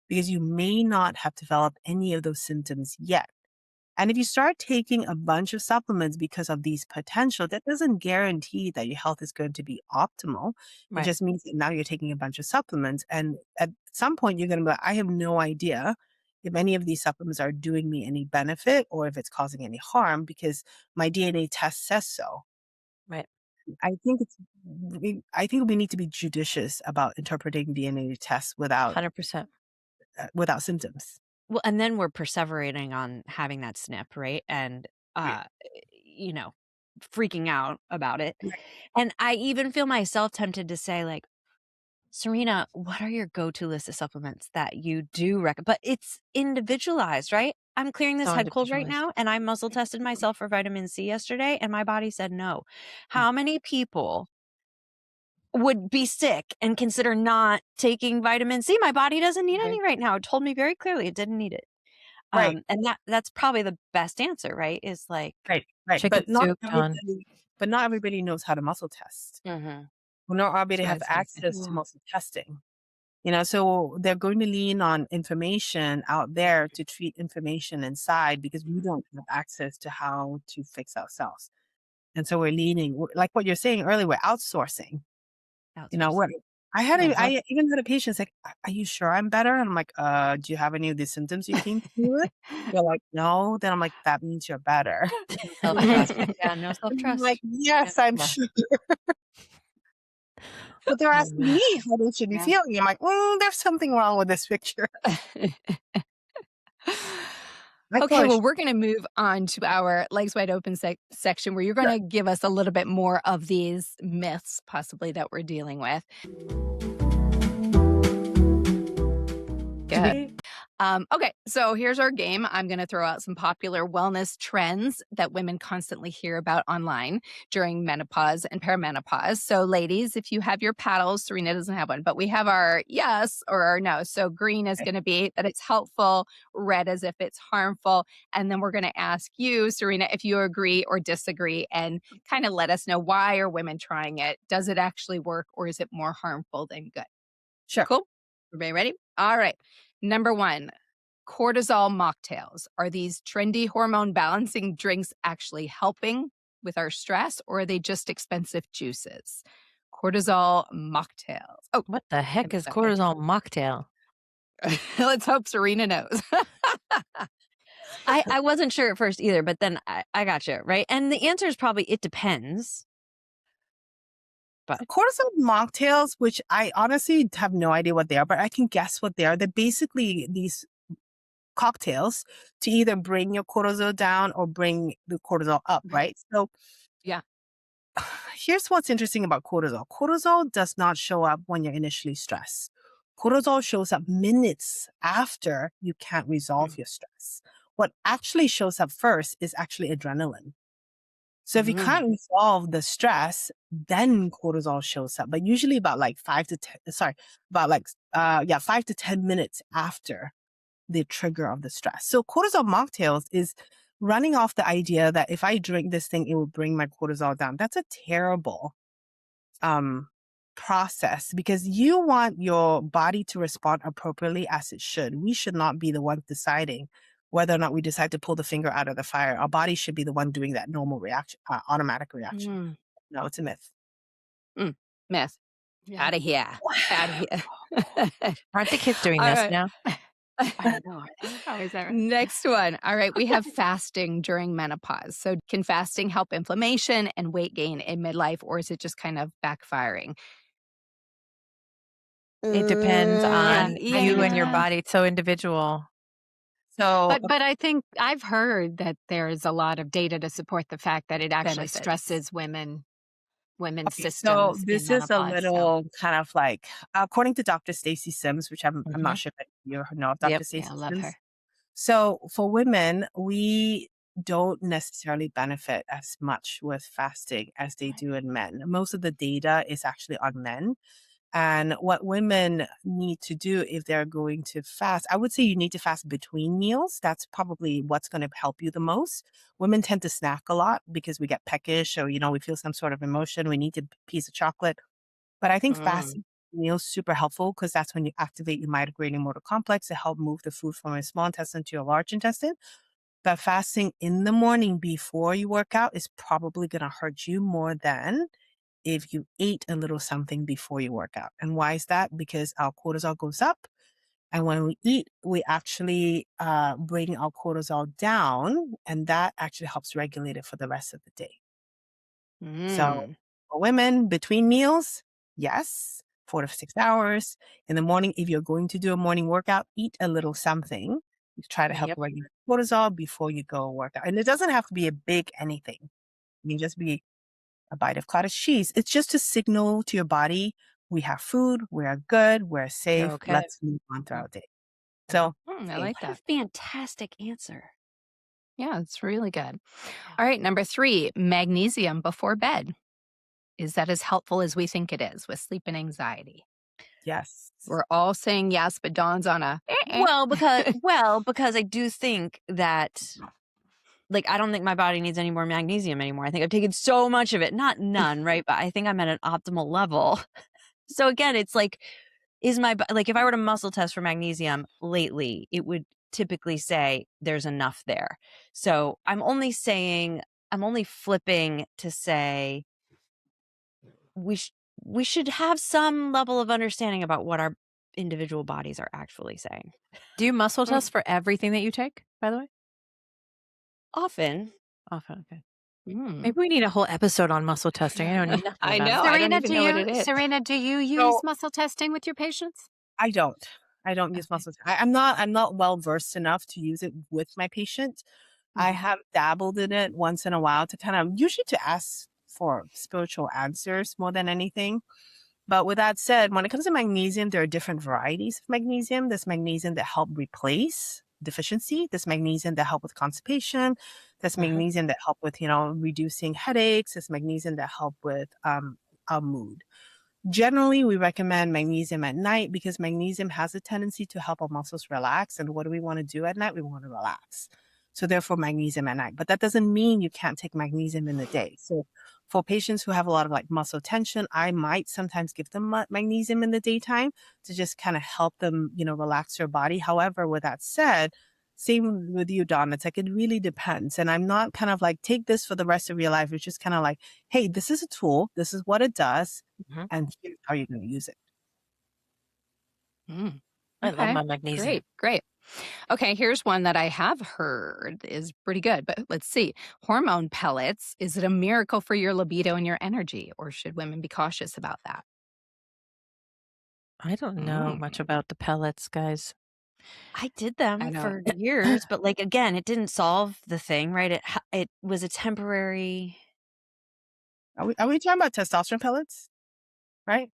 [SPEAKER 2] because you may not have developed any of those symptoms yet. And if you start taking a bunch of supplements because of these potential, that doesn't guarantee that your health is going to be optimal. It just means that now you're taking a bunch of supplements. And at some point, you're going to be like, I have no idea if any of these supplements are doing me any benefit or if it's causing any harm because my DNA test says so.
[SPEAKER 4] Right.
[SPEAKER 2] I think we need to be judicious about interpreting DNA tests without
[SPEAKER 4] 100%.
[SPEAKER 2] Without symptoms.
[SPEAKER 5] Well, and then we're perseverating on having that SNP, right? And, freaking out about it. And I even feel myself tempted to say, like, Serena, what are your go-to list of supplements that you do recommend? But it's individualized, right? I'm clearing this head cold right now, and I muscle tested myself for vitamin C yesterday, and my body said no. How many people would be sick and consider not taking vitamin C? My body doesn't need any right now. It told me very clearly it didn't need it. And that's probably the best answer, right? Is like,
[SPEAKER 2] right. But not everybody knows how to muscle test. Well, not everybody have access to muscle testing. So they're going to lean on information out there to treat information inside because we don't have access to how to fix ourselves. And so we're like what you're saying earlier, we're outsourcing. I even had a patient like, are you sure I'm better? And I'm like, do you have any of the symptoms you came through with? They're like, no. Then I'm like, that means you're better.
[SPEAKER 5] Self-trust. Yeah, no self-trust.
[SPEAKER 2] I'm like, yes, I'm sure. But they're asking me how they should be feeling. I'm like, there's something wrong with this picture.
[SPEAKER 1] Okay, well, we're going to move on to our Legs Wide Open section where you're going to give us a little bit more of these myths possibly that we're dealing with. Good. Okay, so here's our game. I'm going to throw out some popular wellness trends that women constantly hear about online during menopause and perimenopause. So ladies, if you have your paddles, Serena doesn't have one, but we have our yes or our no. So green is going to be that it's helpful, red as if it's harmful. And then we're going to ask you, Serena, if you agree or disagree and kind of let us know why are women trying it? Does it actually work or is it more harmful than good?
[SPEAKER 2] Sure.
[SPEAKER 1] Cool. Everybody ready? All right. Number 1, cortisol mocktails. Are these trendy hormone balancing drinks actually helping with our stress, or are they just expensive juices? Cortisol mocktails. Oh,
[SPEAKER 4] what the heck is cortisol mocktail?
[SPEAKER 1] Let's hope Serena knows.
[SPEAKER 5] I wasn't sure at first either, but then I got you, right? And the answer is probably it depends.
[SPEAKER 2] But cortisol mocktails, which I honestly have no idea what they are, but I can guess what they are. They're basically these cocktails to either bring your cortisol down or bring the cortisol up, right? So
[SPEAKER 1] yeah.
[SPEAKER 2] Here's what's interesting about cortisol. Cortisol does not show up when you're initially stressed. Cortisol shows up minutes after you can't resolve your stress. What actually shows up first is actually adrenaline. So if you can't resolve the stress, then cortisol shows up. But usually about like 5 to 10 minutes after the trigger of the stress. So cortisol mocktails is running off the idea that if I drink this thing, it will bring my cortisol down. That's a terrible process, because you want your body to respond appropriately as it should. We should not be the ones deciding whether or not we decide to pull the finger out of the fire. Our body should be the one doing that normal reaction, automatic reaction. No, it's a myth.
[SPEAKER 1] Myth.
[SPEAKER 3] Yeah.
[SPEAKER 1] Out of here. Out of here.
[SPEAKER 4] Aren't the kids doing
[SPEAKER 1] All
[SPEAKER 4] this
[SPEAKER 1] right.
[SPEAKER 4] now?
[SPEAKER 3] I don't know. Oh, is that right?
[SPEAKER 1] Next one. All right. We have fasting during menopause. So can fasting help inflammation and weight gain in midlife, or is it just kind of backfiring?
[SPEAKER 4] It depends on
[SPEAKER 1] yeah.
[SPEAKER 4] you and your body. It's so individual.
[SPEAKER 2] So,
[SPEAKER 3] But I think I've heard that there's a lot of data to support the fact that it actually
[SPEAKER 1] Benefits.
[SPEAKER 3] stresses women's
[SPEAKER 2] okay,
[SPEAKER 3] systems.
[SPEAKER 2] so
[SPEAKER 3] in
[SPEAKER 2] this is a
[SPEAKER 3] menopause, so-
[SPEAKER 2] little kind of like, according to Dr. Stacey Sims, which I'm not sure if you know of Dr.
[SPEAKER 4] Yep.
[SPEAKER 2] Stacey
[SPEAKER 3] Yeah, I love
[SPEAKER 2] Sims.
[SPEAKER 3] her.
[SPEAKER 2] So for women, we don't necessarily benefit as much with fasting as they do in men. Most of the data is actually on men. And what women need to do if they're going to fast, I would say you need to fast between meals. That's probably what's going to help you the most. Women tend to snack a lot because we get peckish, or, we feel some sort of emotion. We need a piece of chocolate. But I think fasting meals super helpful, because that's when you activate your migrating motor complex to help move the food from your small intestine to your large intestine. But fasting in the morning before you work out is probably going to hurt you more than if you ate a little something before you work out. And why is that? Because our cortisol goes up. And when we eat, we actually bring our cortisol down, and that actually helps regulate it for the rest of the day. So for women, between meals, yes, 4 to 6 hours. In the morning, if you're going to do a morning workout, eat a little something to try to help regulate cortisol before you go work out. And it doesn't have to be a big anything. It can just be a bite of cottage cheese. It's just to signal to your body, we have food, we are good, we're safe,
[SPEAKER 4] okay.
[SPEAKER 2] let's move on throughout the day. So
[SPEAKER 1] I like
[SPEAKER 5] What
[SPEAKER 1] that.
[SPEAKER 5] a fantastic answer.
[SPEAKER 1] Yeah, it's really good. All right. Number 3, magnesium before bed. Is that as helpful as we think it is with sleep and anxiety?
[SPEAKER 2] yes.
[SPEAKER 1] We're all saying yes, but Dawn's on a
[SPEAKER 5] Well, because I do think that, like, I don't think my body needs any more magnesium anymore. I think I've taken so much of it, not none, right? But I think I'm at an optimal level. So again, it's like, if I were to muscle test for magnesium lately, it would typically say there's enough there. So I'm only flipping to say we should have some level of understanding about what our individual bodies are actually saying.
[SPEAKER 4] Do you muscle test for everything that you take, by the way?
[SPEAKER 5] Often.
[SPEAKER 4] Okay. Maybe we need a whole episode on muscle testing. I don't know.
[SPEAKER 1] I know. I don't even know what it is.
[SPEAKER 3] Serena, do you use muscle testing with your patients?
[SPEAKER 2] I don't use muscle. I'm not well versed enough to use it with my patient. I have dabbled in it once in a while to kind of, usually to ask for spiritual answers more than anything. But with that said, when it comes to magnesium, there are different varieties of magnesium. There's magnesium that help replace deficiency. There's magnesium that help with constipation. There's magnesium that help with, reducing headaches. There's magnesium that help with our mood. Generally, we recommend magnesium at night because magnesium has a tendency to help our muscles relax. And what do we want to do at night? We want to relax. So therefore, magnesium at night. But that doesn't mean you can't take magnesium in the day. So for patients who have a lot of muscle tension, I might sometimes give them magnesium in the daytime to just kind of help them, relax their body. However, with that said, same with you, Dawn. It's like, it really depends. And I'm not kind of like, take this for the rest of your life. It's just kind of like, hey, this is a tool. This is what it does. And here's how you're going to use it.
[SPEAKER 4] I love my magnesium.
[SPEAKER 1] Great. Okay, here's one that I have heard is pretty good, but let's see. Hormone pellets, is it a miracle for your libido and your energy, or should women be cautious about that?
[SPEAKER 4] I don't know much about the pellets, guys.
[SPEAKER 5] I did them for years, but again, it didn't solve the thing, right? It was a temporary.
[SPEAKER 2] Are we talking about testosterone pellets? Right?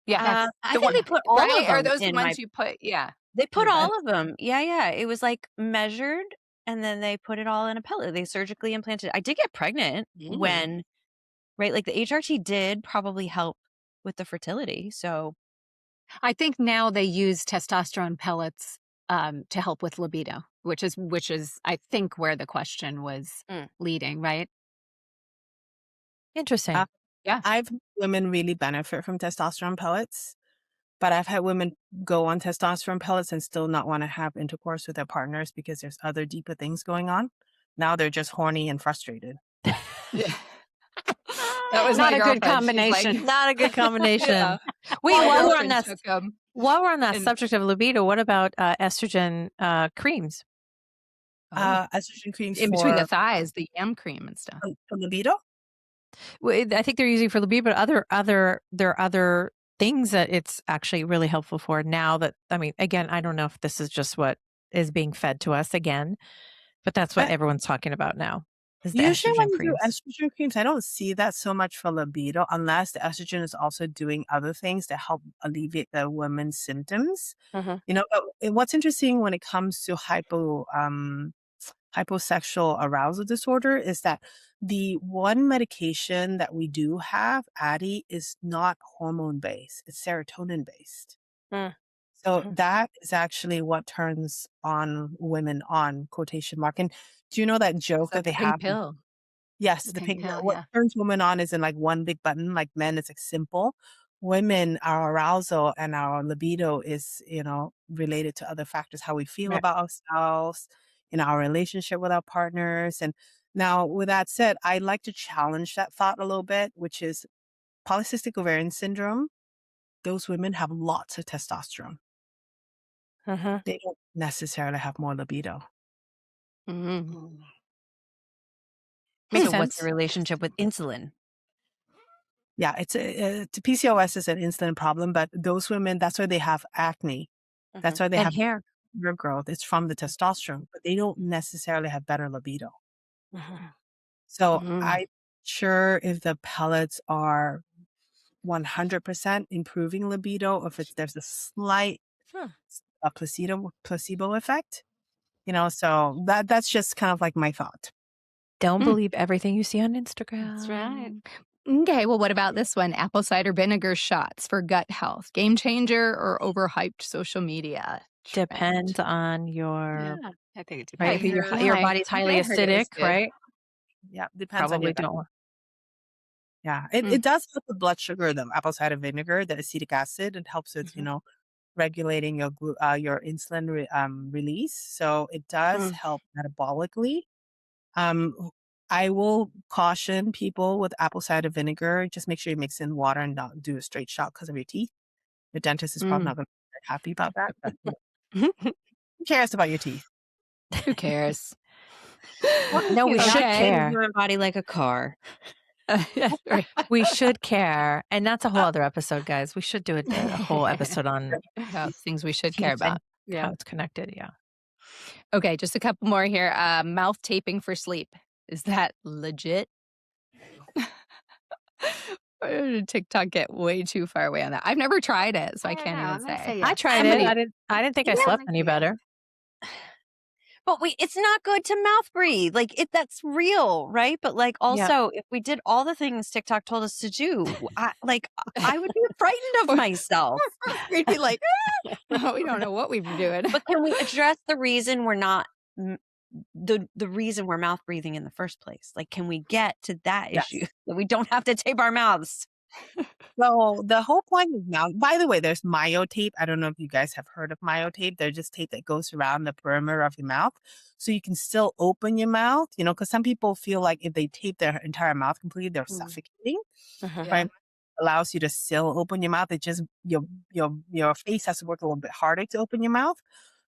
[SPEAKER 1] Yeah.
[SPEAKER 5] I think they put all of them
[SPEAKER 1] Are those the
[SPEAKER 5] in
[SPEAKER 1] ones you put? Yeah.
[SPEAKER 5] They put all of them. Yeah. It was measured and then they put it all in a pellet. They surgically implanted it. I did get pregnant when, right? Like the HRT did probably help with the fertility. So
[SPEAKER 3] I think now they use testosterone pellets to help with libido, which is I think where the question was leading, right?
[SPEAKER 4] Interesting.
[SPEAKER 3] Yeah.
[SPEAKER 2] I've had women really benefit from testosterone pellets, but I've had women go on testosterone pellets and still not want to have intercourse with their partners because there's other deeper things going on. Now they're just horny and frustrated.
[SPEAKER 1] Yeah. That was
[SPEAKER 3] Not
[SPEAKER 1] my
[SPEAKER 3] a good
[SPEAKER 1] girlfriend. She's like,
[SPEAKER 3] combination.
[SPEAKER 4] Not a good combination.
[SPEAKER 1] Yeah.
[SPEAKER 4] Wait,
[SPEAKER 1] My
[SPEAKER 4] while we're on
[SPEAKER 1] girlfriend
[SPEAKER 4] that,
[SPEAKER 1] took 'em.
[SPEAKER 4] while we're on that
[SPEAKER 1] and-
[SPEAKER 4] subject of libido, what about estrogen creams?
[SPEAKER 2] Estrogen creams
[SPEAKER 1] in between the
[SPEAKER 2] for
[SPEAKER 1] thighs, the yam cream and stuff.
[SPEAKER 2] libido?
[SPEAKER 4] Well, I think they're using for libido, but there are other things that it's actually really helpful for now that, I mean, again, I don't know if this is just what is being fed to us again, but that's what everyone's talking about now is the
[SPEAKER 2] Usually when
[SPEAKER 4] estrogen
[SPEAKER 2] you do
[SPEAKER 4] creams.
[SPEAKER 2] estrogen creams, I don't see that so much for libido unless the estrogen is also doing other things to help alleviate the woman's symptoms. You know, but what's interesting when it comes to hyposexual arousal disorder is that the one medication that we do have, Addie, is not hormone based; it's serotonin based. So that is actually what turns on women on quotation mark. And do you know that joke that they
[SPEAKER 1] Pink
[SPEAKER 2] have?
[SPEAKER 1] pill.
[SPEAKER 2] Yes,
[SPEAKER 1] The
[SPEAKER 2] the
[SPEAKER 1] pink
[SPEAKER 2] pink.
[SPEAKER 1] pill,
[SPEAKER 2] What
[SPEAKER 1] yeah.
[SPEAKER 2] turns women on is in like one big button. Like men, it's like simple. Women, our arousal and our libido is, related to other factors, how we feel
[SPEAKER 3] Right.
[SPEAKER 2] about ourselves, in our relationship with our partners. And now, with that said, I'd like to challenge that thought a little bit, which is polycystic ovarian syndrome. Those women have lots of testosterone. They don't necessarily have more libido.
[SPEAKER 1] Mhm.
[SPEAKER 4] Makes
[SPEAKER 5] so what's the
[SPEAKER 4] sense.
[SPEAKER 5] relationship with insulin?
[SPEAKER 2] Yeah, it's PCOS is an insulin problem, but those women, that's why they have acne. That's why they
[SPEAKER 4] And
[SPEAKER 2] have
[SPEAKER 4] hair.
[SPEAKER 2] hair growth. It's from the testosterone, but they don't necessarily have better libido. So I'm sure if the pellets are 100% improving libido, if there's a slight placebo effect, so that's just kind of like my thought.
[SPEAKER 4] Don't believe everything you see on Instagram.
[SPEAKER 3] That's right.
[SPEAKER 1] Okay, well, what about this one? Apple cider vinegar shots for gut health. Game changer or overhyped social media trend?
[SPEAKER 4] Depends on your
[SPEAKER 3] Yeah, I think it
[SPEAKER 4] right.
[SPEAKER 3] depends.
[SPEAKER 4] If your body's highly
[SPEAKER 1] I heard it was
[SPEAKER 4] acidic,
[SPEAKER 1] good.
[SPEAKER 4] right?
[SPEAKER 2] Yeah, depends on
[SPEAKER 4] Probably
[SPEAKER 2] your gut.
[SPEAKER 4] don't.
[SPEAKER 2] Yeah, it does help with blood sugar, the apple cider vinegar, the acetic acid. It helps with, regulating your insulin release. So it does help metabolically. I will caution people with apple cider vinegar, just make sure you mix in water and not do a straight shot because of your teeth. The dentist is probably not going to be very happy about that. But who cares about your teeth?
[SPEAKER 1] Who cares?
[SPEAKER 4] No, we should
[SPEAKER 1] Okay.
[SPEAKER 4] care.
[SPEAKER 5] Your body like a car.
[SPEAKER 1] Yeah, right.
[SPEAKER 4] We should care. And that's a whole other episode, guys. We should do a whole episode on
[SPEAKER 1] Yeah, things we should
[SPEAKER 4] teeth
[SPEAKER 1] care
[SPEAKER 4] and
[SPEAKER 1] about.
[SPEAKER 4] how it's connected. Yeah.
[SPEAKER 1] Okay, just a couple more here. Mouth taping for sleep. Is that legit? Why did TikTok get way too far away on that? I've never tried it, so I can't even say.
[SPEAKER 4] I tried
[SPEAKER 1] Somebody-
[SPEAKER 4] it. I didn't think I slept any better.
[SPEAKER 5] But it's not good to mouth breathe. Like that's real, right? But like also, if we did all the things TikTok told us to do, I would be frightened of myself.
[SPEAKER 1] We'd be like, oh, we don't know what we've been doing.
[SPEAKER 5] But can we address the reason we're not the reason we're mouth breathing in the first place? Like, can we get to that issue that we don't have to tape our mouths?
[SPEAKER 2] So the whole point of mouth, by the way, there's myotape. I don't know if you guys have heard of myotape. They're just tape that goes around the perimeter of your mouth. So you can still open your mouth, because some people feel like if they tape their entire mouth completely, they're suffocating, right? Allows you to still open your mouth. It just, your face has to work a little bit harder to open your mouth.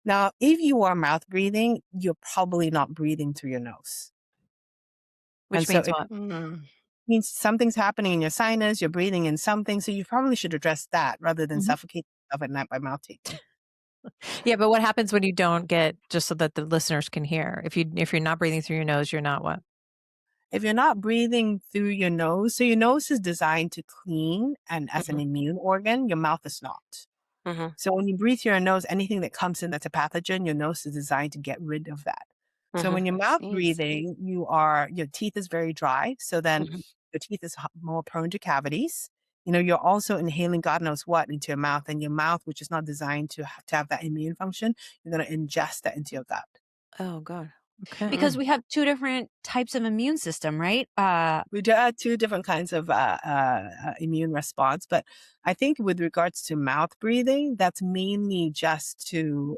[SPEAKER 2] Now, if you are mouth breathing, you're probably not breathing through your nose.
[SPEAKER 4] Which
[SPEAKER 2] And
[SPEAKER 4] means
[SPEAKER 2] so
[SPEAKER 4] what?
[SPEAKER 2] means something's happening in your sinus, you're breathing in something, so you probably should address that rather than suffocate yourself at night by mouth tape.
[SPEAKER 4] Yeah, but what happens when you don't get, just so that the listeners can hear, if you're not breathing through your nose, you're not what?
[SPEAKER 2] If you're not breathing through your nose, so your nose is designed to clean and as an immune organ, your mouth is not. So when you breathe through your nose, anything that comes in that's a pathogen, your nose is designed to get rid of that. So when you're
[SPEAKER 3] Mhm.
[SPEAKER 2] mouth
[SPEAKER 1] Jeez.
[SPEAKER 2] breathing, your teeth is very dry. So then
[SPEAKER 3] Mhm.
[SPEAKER 2] your teeth is more prone to cavities. You're also inhaling God knows what into your mouth, and your mouth, which is not designed to have that immune function, you're going to ingest that into your gut.
[SPEAKER 5] Oh, God.
[SPEAKER 4] Okay.
[SPEAKER 5] Because we have two different types of immune system, right?
[SPEAKER 2] We do have two different kinds of immune response, but I think with regards to mouth breathing, that's mainly just to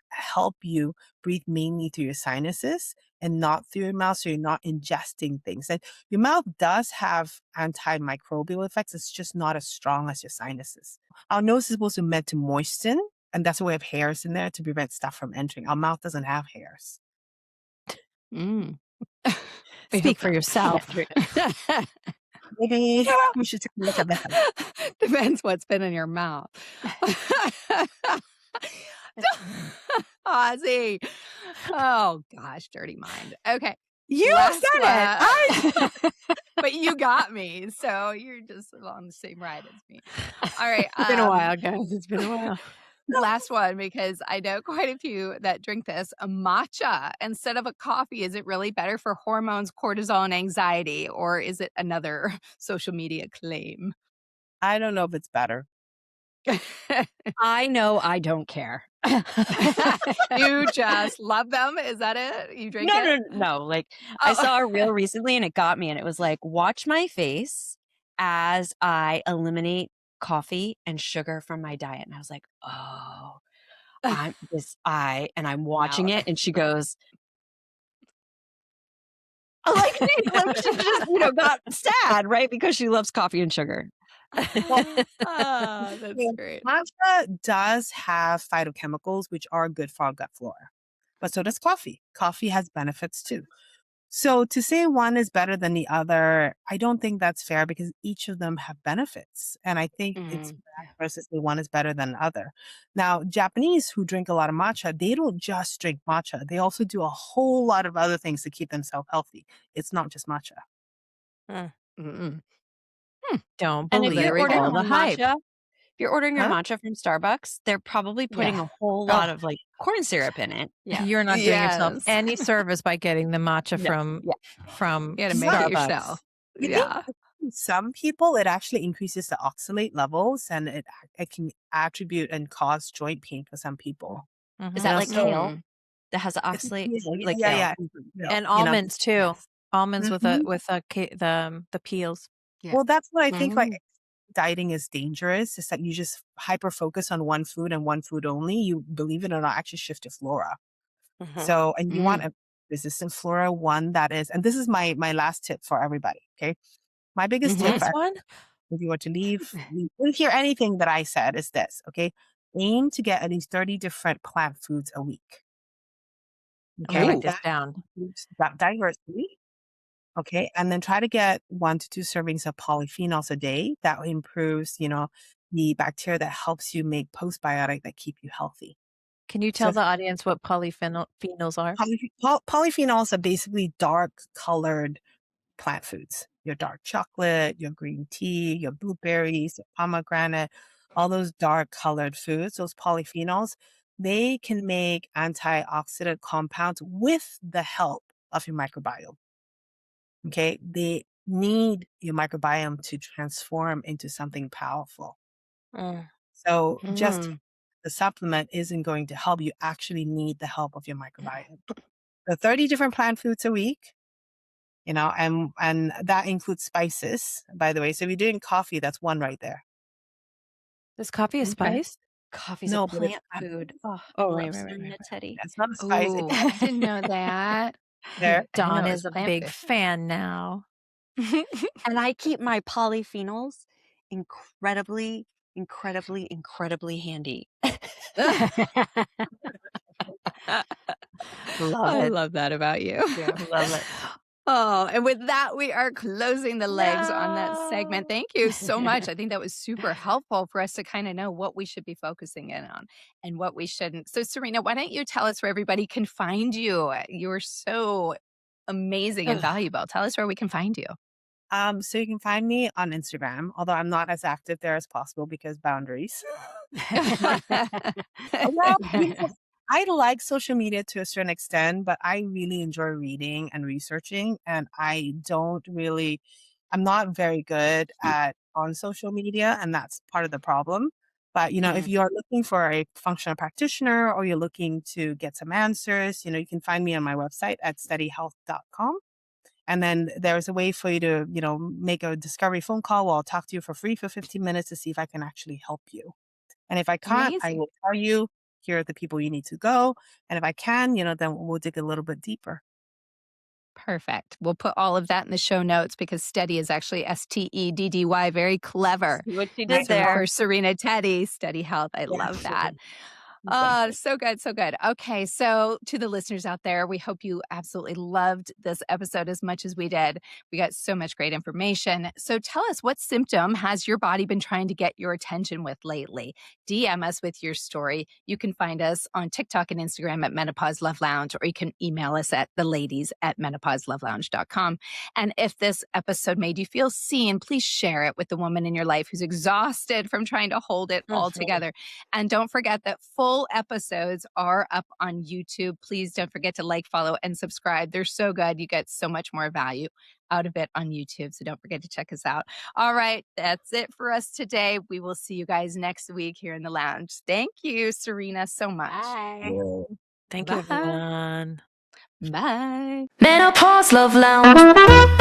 [SPEAKER 2] help you breathe mainly through your sinuses and not through your mouth, so you're not ingesting things. And your mouth does have antimicrobial effects. It's just not as strong as your sinuses. Our nose is supposed to meant to moisten, and that's why we have hairs in there to prevent stuff from entering. Our mouth doesn't have hairs.
[SPEAKER 1] Mm.
[SPEAKER 4] Speak for yourself.
[SPEAKER 2] Maybe we should take a look at that.
[SPEAKER 1] Depends what's been in your mouth. Ozzie. Oh gosh, dirty mind. Okay.
[SPEAKER 5] You
[SPEAKER 1] Last
[SPEAKER 5] said it.
[SPEAKER 1] one. But you got me, so you're just on the same ride as me. All right.
[SPEAKER 3] It's been a while, guys. It's been a while.
[SPEAKER 1] Last one, because I know quite a few that drink this. A matcha instead of a coffee. Is it really better for hormones, cortisol, and anxiety, or is it another social media claim?
[SPEAKER 2] I don't know if it's better.
[SPEAKER 5] I know I don't care.
[SPEAKER 1] You just love them? Is that it? You drink
[SPEAKER 5] No,
[SPEAKER 1] it?
[SPEAKER 5] no, no. Like I
[SPEAKER 1] Oh.
[SPEAKER 5] saw a reel recently and it got me, and it was like, watch my face as I eliminate coffee and sugar from my diet. And I was like, oh, I'm watching
[SPEAKER 1] Wow.
[SPEAKER 5] it, and she goes, like she just, got sad, right? Because she loves coffee and sugar.
[SPEAKER 1] Ah, that's
[SPEAKER 2] Yeah,
[SPEAKER 1] great.
[SPEAKER 2] matcha does have phytochemicals, which are good for our gut flora. But so does coffee. Coffee has benefits too. So to say one is better than the other, I don't think that's fair because each of them have benefits. And I think it's bad versus the one is better than the other. Now, Japanese who drink a lot of matcha, they don't just drink matcha. They also do a whole lot of other things to keep themselves healthy. It's not just matcha.
[SPEAKER 1] Mm-mm.
[SPEAKER 4] Don't
[SPEAKER 5] And if
[SPEAKER 4] believe
[SPEAKER 5] you're
[SPEAKER 1] Very
[SPEAKER 5] ordering
[SPEAKER 4] all
[SPEAKER 1] good.
[SPEAKER 4] the hype.
[SPEAKER 5] matcha, if you're ordering your
[SPEAKER 2] Huh?
[SPEAKER 5] matcha from Starbucks, they're probably putting
[SPEAKER 1] Yeah.
[SPEAKER 5] a whole lot of like corn syrup in it.
[SPEAKER 3] Yeah.
[SPEAKER 4] You're not doing yourself
[SPEAKER 1] Yes.
[SPEAKER 4] any service by getting the matcha
[SPEAKER 5] No.
[SPEAKER 4] from
[SPEAKER 5] Yeah.
[SPEAKER 4] from
[SPEAKER 1] You gotta make it
[SPEAKER 4] Starbucks.
[SPEAKER 1] yourself.
[SPEAKER 2] I think
[SPEAKER 1] Yeah.
[SPEAKER 2] in some people, it actually increases the oxalate levels and it can attribute and cause joint pain for some people.
[SPEAKER 5] Is
[SPEAKER 4] Mhm.
[SPEAKER 5] that like
[SPEAKER 2] So
[SPEAKER 5] kale
[SPEAKER 1] Mm.
[SPEAKER 5] that has the
[SPEAKER 2] it's
[SPEAKER 5] oxalate?
[SPEAKER 2] yeah,
[SPEAKER 5] Like
[SPEAKER 2] yeah,
[SPEAKER 5] kale.
[SPEAKER 2] yeah.
[SPEAKER 4] And almonds too.
[SPEAKER 2] Yes.
[SPEAKER 4] Almonds
[SPEAKER 2] Mhm.
[SPEAKER 4] with the peels.
[SPEAKER 1] Yeah.
[SPEAKER 2] Well, that's what I think
[SPEAKER 1] Mm.
[SPEAKER 2] dieting is dangerous. Is that you just hyper focus on one food and one food only. You believe it or not, actually shift your flora. So, and you want
[SPEAKER 1] Mm.
[SPEAKER 2] a resistant flora, one that is, and this is my last tip for everybody. Okay. My biggest tip
[SPEAKER 1] Mhm.
[SPEAKER 4] Last one?
[SPEAKER 2] if you were to you didn't hear anything that I said is this. Okay. Aim to get at least 30 different plant foods a week.
[SPEAKER 4] I'm gonna
[SPEAKER 2] Okay.
[SPEAKER 4] write this
[SPEAKER 2] That
[SPEAKER 4] down.
[SPEAKER 2] includes that diversity. Okay. And then try to get 1 to 2 servings of polyphenols a day. That improves, the bacteria that helps you make postbiotic that keep you healthy.
[SPEAKER 4] Can you
[SPEAKER 2] So
[SPEAKER 4] tell the audience what polyphenols are?
[SPEAKER 2] polyphenols are basically dark colored plant foods. Your dark chocolate, your green tea, your blueberries, your pomegranate, all those dark colored foods, those polyphenols, they can make antioxidant compounds with the help of your microbiome. Okay. They need your microbiome to transform into something powerful. So just
[SPEAKER 1] Mm.
[SPEAKER 2] the supplement isn't going to help. You actually need the help of your microbiome. So 30 different plant foods a week, and that includes spices, by the way. So if you're doing coffee, that's one right there.
[SPEAKER 4] Is coffee a
[SPEAKER 1] Okay.
[SPEAKER 4] spice?
[SPEAKER 5] Coffee's
[SPEAKER 2] No,
[SPEAKER 5] a
[SPEAKER 2] but it's
[SPEAKER 5] plant
[SPEAKER 2] plant
[SPEAKER 5] food.
[SPEAKER 2] food.
[SPEAKER 5] Oh,
[SPEAKER 3] Oh,
[SPEAKER 5] I
[SPEAKER 3] right,
[SPEAKER 5] love
[SPEAKER 3] right, right,
[SPEAKER 5] Serena
[SPEAKER 3] right.
[SPEAKER 5] Teddy.
[SPEAKER 2] It's not a spice.
[SPEAKER 1] Oh, didn't know that.
[SPEAKER 2] There.
[SPEAKER 1] I didn't
[SPEAKER 4] Dawn
[SPEAKER 1] know it
[SPEAKER 4] is
[SPEAKER 1] was
[SPEAKER 4] a
[SPEAKER 1] plant
[SPEAKER 4] big
[SPEAKER 1] food.
[SPEAKER 4] fan now.
[SPEAKER 5] And I keep my polyphenols incredibly, incredibly, incredibly handy.
[SPEAKER 4] Love
[SPEAKER 1] I
[SPEAKER 4] it.
[SPEAKER 1] love that about you.
[SPEAKER 5] Yeah.
[SPEAKER 4] Love it.
[SPEAKER 1] Oh, and with that, we are closing the legs on that segment. Thank you so much. I think that was super helpful for us to kind of know what we should be focusing in on and what we shouldn't. So, Serena, why don't you tell us where everybody can find you? You are so amazing and valuable. Tell us where we can find you.
[SPEAKER 2] So you can find me on Instagram, although I'm not as active there as possible because boundaries. Well, I like social media to a certain extent, but I really enjoy reading and researching, and I'm not very good at on social media, and that's part of the problem. But if
[SPEAKER 5] Mm.
[SPEAKER 2] you're looking for a functional practitioner or you're looking to get some answers, you can find me on my website at steadyhealth.com. And then there's a way for you to, make a discovery phone call where I'll talk to you for free for 15 minutes to see if I can actually help you. And if I can't, I
[SPEAKER 1] Amazing.
[SPEAKER 2] will tell you, here are the people you need to go. And if I can, then we'll dig a little bit deeper.
[SPEAKER 1] Perfect. We'll put all of that in the show notes because Steady is actually Steddy. Very clever.
[SPEAKER 5] See what she
[SPEAKER 1] And
[SPEAKER 5] did
[SPEAKER 1] so
[SPEAKER 5] there.
[SPEAKER 1] for Serena Teddy, Steady Health. I love that. So good, so good. Okay, so to the listeners out there, we hope you absolutely loved this episode as much as we did. We got so much great information. So tell us, what symptom has your body been trying to get your attention with lately? DM us with your story. You can find us on TikTok and Instagram at Menopause Love Lounge, or you can email us at theladies@menopauselovelounge.com. And if this episode made you feel seen, please share it with the woman in your life who's exhausted from trying to hold it all together. And don't forget that full episodes are up on YouTube. Please don't forget to like, follow, and subscribe. They're so good. You get so much more value out of it on YouTube. So don't forget to check us out. All right, that's it for us today. We will see you guys next week here in the lounge. Thank you, Serena, so much.
[SPEAKER 3] Bye.
[SPEAKER 4] Thank you,
[SPEAKER 1] Bye.
[SPEAKER 4] everyone.
[SPEAKER 1] Bye.
[SPEAKER 6] Menopause Love Lounge.